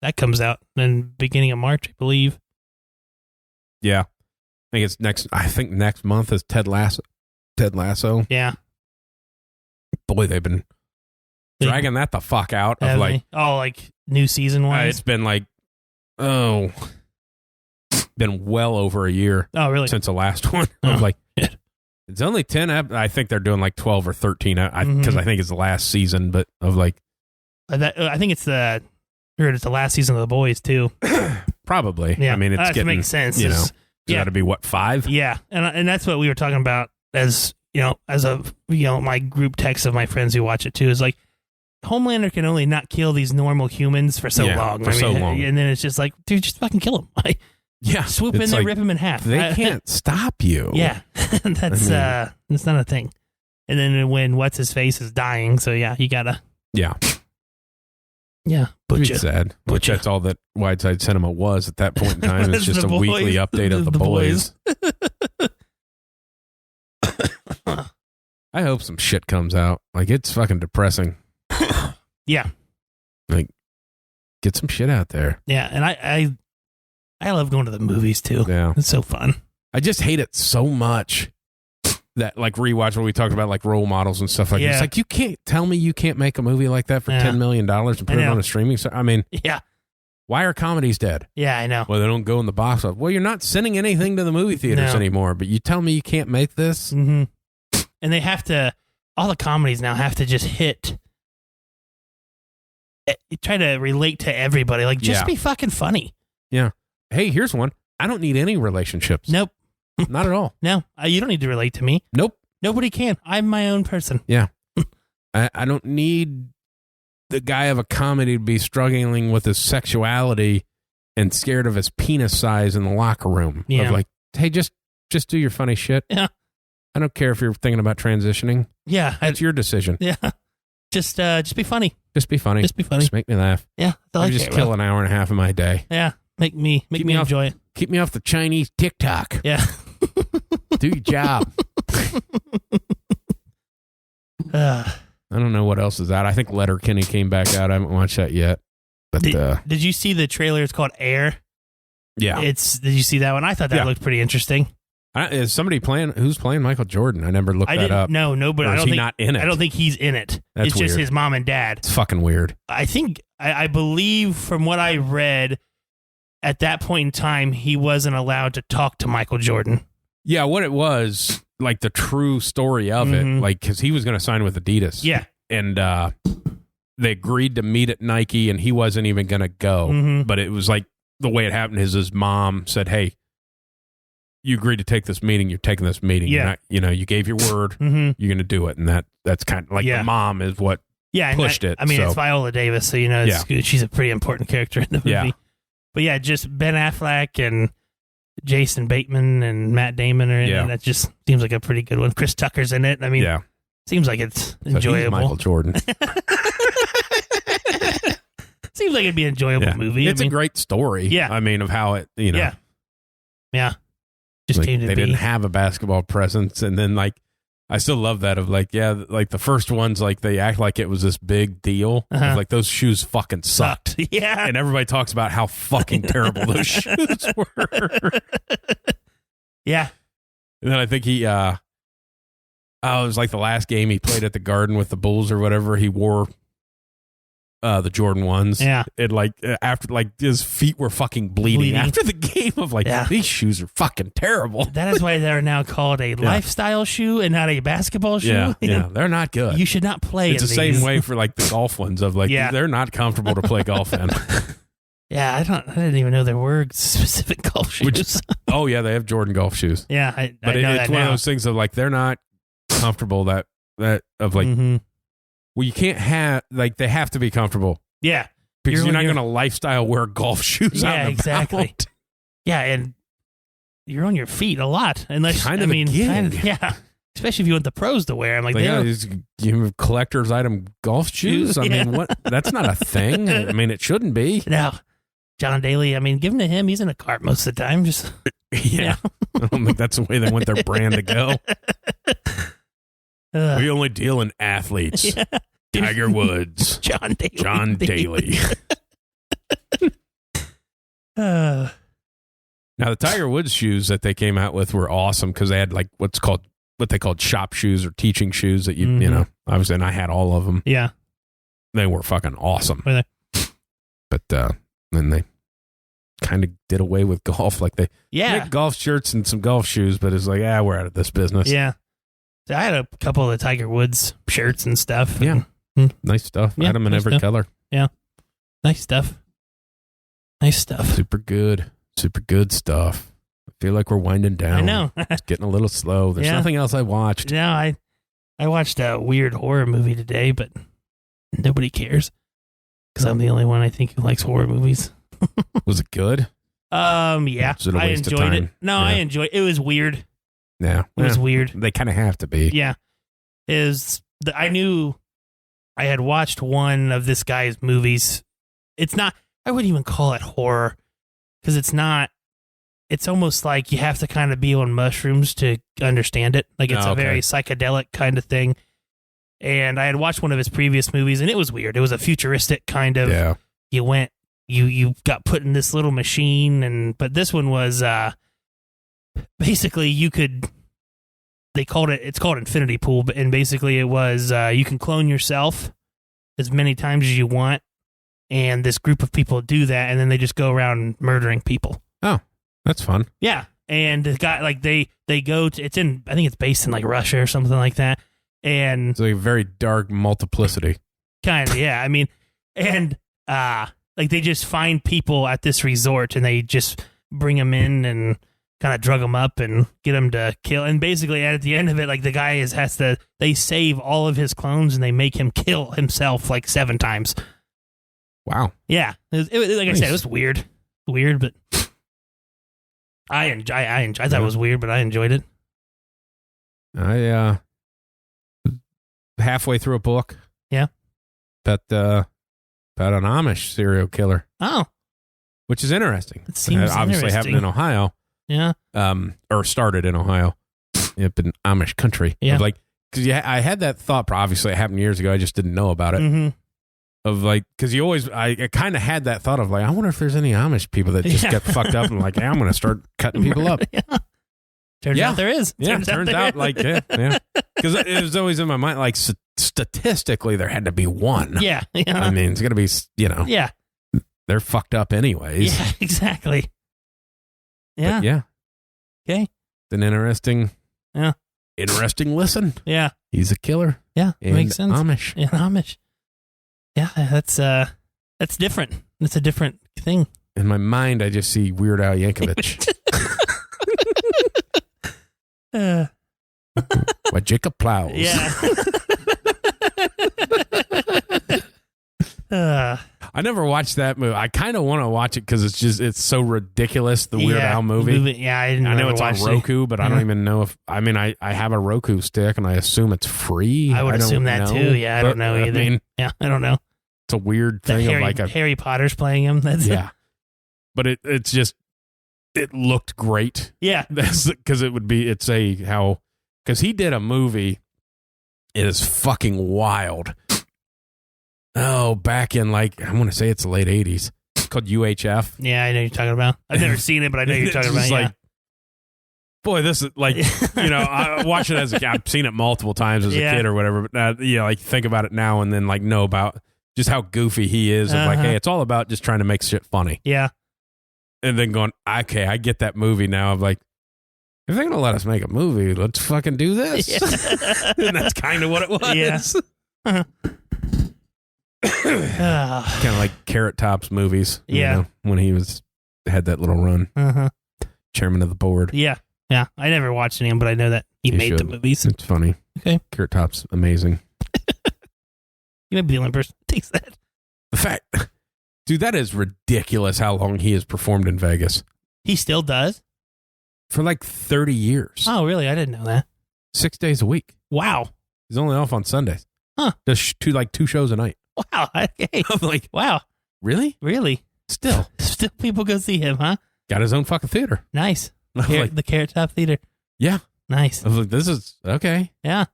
B: That comes out in the beginning of March, I believe.
A: Yeah. I think next month is Ted Lasso.
B: Yeah.
A: Boy, they've been dragging that the fuck out of like
B: new season wise.
A: It's been like been well over a year.
B: Oh, really?
A: Since the last one. Of like it's only 10 I think they're doing like 12 or 13 because I think it's the last season, but of like
B: I think it's the last season of The Boys too.
A: Probably.
B: Yeah.
A: I mean, it's getting,
B: makes sense.
A: You know, got to be what, 5?
B: Yeah, and that's what we were talking about as my group text of my friends who watch it too is like Homelander can only not kill these normal humans for so long. So long, and then it's just like, dude, just fucking kill him. Swoop in there, rip him in half.
A: They can't stop you.
B: Yeah, that's not a thing. And then when what's his face is dying, so yeah, you gotta.
A: Yeah.
B: Yeah,
A: It's sad. Which that's all that WideSide Cinema was at that point in time. It's just a weekly update of the boys. I hope some shit comes out. Like, it's fucking depressing.
B: Yeah.
A: Like, get some shit out there.
B: Yeah, and I love going to the movies too.
A: Yeah.
B: It's so fun.
A: I just hate it so much that, like, rewatch when we talked about, like, role models and stuff like that. It's like, you can't tell me you can't make a movie like that for $10 million and put it on a streaming site. I mean, why are comedies dead?
B: Yeah, I know.
A: Well, they don't go in the box office. Well, you're not sending anything to the movie theaters anymore, but you tell me you can't make this?
B: Mm-hmm. And they have to, all the comedies now have to just hit, try to relate to everybody. Like, just be fucking funny.
A: Yeah. Hey, here's one. I don't need any relationships.
B: Nope.
A: Not at all.
B: No, you don't need to relate to me.
A: Nope.
B: Nobody can. I'm my own person.
A: Yeah. I don't need the guy of a comedy to be struggling with his sexuality and scared of his penis size in the locker room.
B: Yeah.
A: Of like, hey, just do your funny shit.
B: Yeah.
A: I don't care if you're thinking about transitioning.
B: Yeah.
A: That's your decision.
B: Yeah. Just be funny.
A: Just be funny.
B: Just be funny.
A: Just make me laugh.
B: Yeah.
A: Just kill an hour and a half of my day.
B: Yeah. Make me enjoy it.
A: Keep me off the Chinese TikTok.
B: Yeah.
A: Do your job. I don't know what else is out. I think Letterkenny came back out. I haven't watched that yet. But
B: did you see the trailer? It's called Air.
A: Yeah.
B: Did you see that one? I thought that looked pretty interesting.
A: Is somebody playing? Who's playing Michael Jordan? I never looked that up.
B: No, but I don't think
A: not in it.
B: I don't think he's in it.
A: That's
B: it's just
A: weird.
B: his mom and dad.
A: It's fucking weird.
B: I believe from what I read, at that point in time, he wasn't allowed to talk to Michael Jordan.
A: Yeah, what it was, like the true story of it, like, because he was going to sign with Adidas.
B: Yeah.
A: And they agreed to meet at Nike, and he wasn't even going to go. But it was like, the way it happened is his mom said, hey, you agreed to take this meeting, you're taking this meeting.
B: Yeah.
A: You gave your word, you're going to do it. And that's kind of like the mom is what pushed it.
B: I mean, it's Viola Davis, so it's good. She's a pretty important character in the movie.
A: Yeah.
B: But yeah, just Ben Affleck and Jason Bateman and Matt Damon are in it. That just seems like a pretty good one. Chris Tucker's in it. I mean, seems like it's enjoyable.
A: He's Michael Jordan.
B: Seems like it'd be an enjoyable movie.
A: It's a great story.
B: Yeah.
A: I mean, of how it,
B: Yeah. Just came to
A: they
B: be.
A: didn't have a basketball presence. And then, like, I still love that of like, like the first ones, like they act like it was this big deal. Like those shoes fucking sucked.
B: Yeah.
A: And everybody talks about how fucking terrible those shoes were.
B: Yeah.
A: And then I think he, it was like the last game he played at the Garden with the Bulls or whatever. He wore the Jordan 1s.
B: Yeah.
A: It like after like his feet were fucking bleeding after the game of like these shoes are fucking terrible.
B: That is why they're now called a lifestyle shoe and not a basketball shoe.
A: Yeah, they're not good.
B: You should not play.
A: It's the same way for like the golf ones of like they're not comfortable to play golf in.
B: Yeah, I didn't even know there were specific golf shoes.
A: Oh yeah, they have Jordan golf shoes.
B: Yeah,
A: but it's one of those things of like they're not comfortable that of like. Well, you can't have, like, they have to be comfortable.
B: Yeah.
A: Because you're not going to lifestyle wear golf shoes out and
B: exactly.
A: about.
B: Yeah, and you're on your feet a lot. Unless,
A: kind of a gig.
B: Yeah. Especially if you want the pros to wear them. Like,
A: you have collector's item golf shoes? I mean, what? That's not a thing. I mean, it shouldn't be.
B: No. John Daly, I mean, give him to him. He's in a cart most of the time. Just
A: I don't think that's the way they want their brand to go. We only deal in athletes. Yeah. Tiger Woods.
B: John
A: Daly. Now, the Tiger Woods shoes that they came out with were awesome because they had like what they called shop shoes or teaching shoes that you know, obviously, and I had all of them.
B: Yeah.
A: They were fucking awesome.
B: Were they?
A: But then they kind of did away with golf. Like they make golf shirts and some golf shoes, but it's like, we're out of this business.
B: Yeah. So I had a couple of the Tiger Woods shirts and stuff.
A: Yeah. Nice stuff. I had them in every color.
B: Yeah. Nice stuff.
A: Super good stuff. I feel like we're winding down.
B: I know.
A: It's getting a little slow. There's nothing else I watched.
B: No, I watched a weird horror movie today, but nobody cares because I'm the only one I think who likes horror movies.
A: Was it good?
B: Yeah. I enjoyed it. No, I enjoyed it. It was weird.
A: Yeah.
B: It was weird.
A: They kind of have to be.
B: Yeah. I knew I had watched one of this guy's movies it's not, I wouldn't even call it horror because it's not, it's almost like you have to kind of be on mushrooms to understand it. Like it's a very psychedelic kind of thing. And I had watched one of his previous movies and it was weird. It was a futuristic kind of, you got put in this little machine but this one was, basically it's called Infinity Pool, and basically it was, you can clone yourself as many times as you want. And this group of people do that. And then they just go around murdering people.
A: Oh. That's fun.
B: Yeah. And the guy, like, they go to, it's in, I think it's based in, like, Russia or something like that. And
A: it's like a very dark multiplicity.
B: Kind of, yeah. I mean, and, like, they just find people at this resort and they just bring them in and kind of drug them up and get them to kill. And basically, at the end of it, like, the guy they save all of his clones and they make him kill himself, like, 7 times.
A: Wow.
B: Yeah. Like nice. I said, it was weird. Weird, but... I thought it was weird, but I enjoyed it.
A: I halfway through a book.
B: Yeah.
A: About an Amish serial killer.
B: Oh.
A: Which is interesting.
B: It seems
A: obviously happened in Ohio.
B: Yeah.
A: Or started in Ohio. Up in Amish country.
B: Yeah.
A: Like, because I had that thought, obviously it happened years ago, I just didn't know about it.
B: Mm-hmm.
A: Of like, because I kind of had that thought of like, I wonder if there's any Amish people that just get fucked up and like, I'm going to start cutting people up.
B: Turns out there is.
A: Turns out like, yeah. Because it was always in my mind, like statistically, there had to be one.
B: Yeah.
A: I mean, it's going to be,
B: Yeah.
A: They're fucked up anyways.
B: Yeah, exactly. Yeah.
A: But yeah.
B: Okay.
A: It's an interesting listen.
B: Yeah.
A: He's a killer.
B: Yeah. Makes sense.
A: Amish.
B: Yeah, Amish. Yeah, that's different. It's a different thing.
A: In my mind, I just see Weird Al Yankovic. What Jacob plows.
B: Yeah.
A: I never watched that movie. I kind of want to watch it because it's so ridiculous. The Weird Al movie.
B: Yeah, I
A: know it's on Roku, but I don't even know if. I mean, I have a Roku stick, and I assume it's free.
B: I would assume that too. Yeah, I don't know either. I mean, yeah, I don't know.
A: It's a weird thing of like
B: Harry Potter's playing him. That's
A: but it's just it looked great.
B: Yeah,
A: that's because because he did a movie. It is fucking wild. Oh, back in like I want to say it's the late '80s. It's called UHF.
B: Yeah, I know you're talking about. I've never seen it, but I know you're talking about.
A: Like, boy, this is like I watched it as a kid. I've seen it multiple times as a kid or whatever. But like think about it now and then like know about just how goofy he is. Of like, hey, it's all about just trying to make shit funny.
B: Yeah.
A: And then going, okay, I get that movie now. Of like, if they're gonna let us make a movie, let's fucking do this. Yeah. And that's kind of what it was.
B: Yeah.
A: Kind of like Carrot Top's movies. When he had that little run. Chairman of the board.
B: Yeah. Yeah. I never watched any of them, but I know that he made the movies.
A: It's funny.
B: Okay.
A: Carrot Top's amazing.
B: You may be the only person who thinks that.
A: The fact, dude, that is ridiculous how long he has performed in Vegas.
B: He still does?
A: For like 30 years.
B: Oh, really? I didn't know that.
A: 6 days a week.
B: Wow.
A: He's only off on Sundays.
B: Huh.
A: Does two shows a night.
B: Wow. Okay.
A: I'm like,
B: wow.
A: Really?
B: Really?
A: Still
B: people go see him, huh?
A: Got his own fucking theater.
B: Nice.
A: The
B: Carrot Top Theater.
A: Yeah.
B: Nice.
A: I was like, this is okay.
B: Yeah.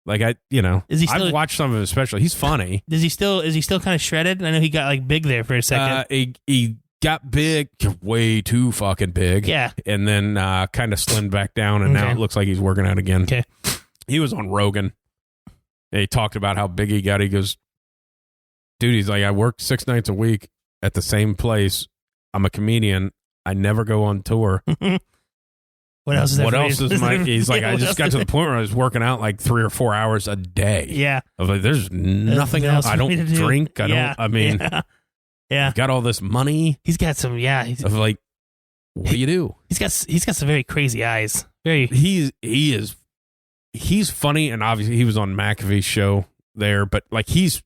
A: Like I've watched some of his special. He's funny.
B: Is he still kind of shredded? I know he got like big there for a second.
A: He got big, way too fucking big.
B: Yeah.
A: And then kind of slimmed back down, and now it looks like he's working out again.
B: Okay.
A: He was on Rogan. And he talked about how big he got. He goes, dude, he's like, I work 6 nights a week at the same place. I'm a comedian. I never go on tour.
B: What else is
A: my? He's like, I just got to the point where I was working out like 3 or 4 hours a day.
B: Yeah.
A: I was like, there's nothing else. I don't drink.
B: Yeah.
A: I've got all this money.
B: He's got some, of
A: like, what do you do?
B: He's got some very crazy eyes.
A: He's funny, and obviously he was on McAfee's show there, but like he's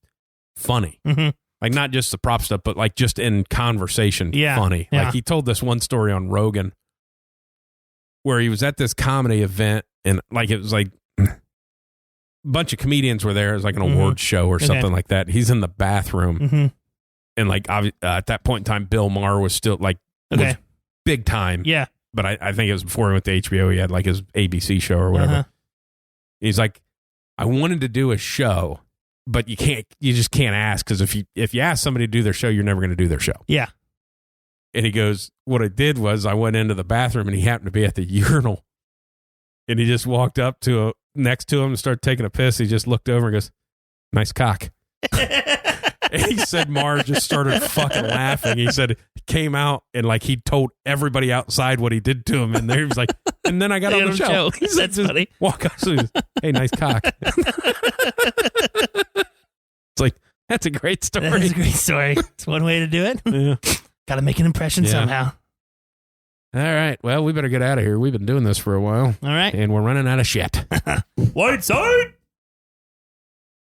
A: funny.
B: Mm-hmm.
A: Like not just the prop stuff, but like just in conversation, funny.
B: Yeah.
A: Like he told this one story on Rogan where he was at this comedy event, and like it was like a bunch of comedians were there. It was like an award show or something like that. He's in the bathroom, And like at that point in time, Bill Maher was still like was big time.
B: Yeah.
A: But I think it was before he went to HBO. He had like his ABC show or whatever. He's like, I wanted to do a show, but you just can't ask, because if you ask somebody to do their show, you're never going to do their show.
B: Yeah.
A: And he goes, what I did was I went into the bathroom and he happened to be at the urinal, and he just walked up to next to him and started taking a piss. He just looked over and goes, nice cock. And he said Maher just started fucking laughing. He said he came out and like he told everybody outside what he did to him, and there he was like, and then I got on the show. He said,
B: That's funny.
A: Walk up to him, hey, nice cock. It's like, that's a great story.
B: That's a great story. It's one way to do it.
A: Yeah.
B: Got to make an impression somehow.
A: All right. Well, we better get out of here. We've been doing this for a while.
B: All right.
A: And we're running out of shit.
B: WideSide.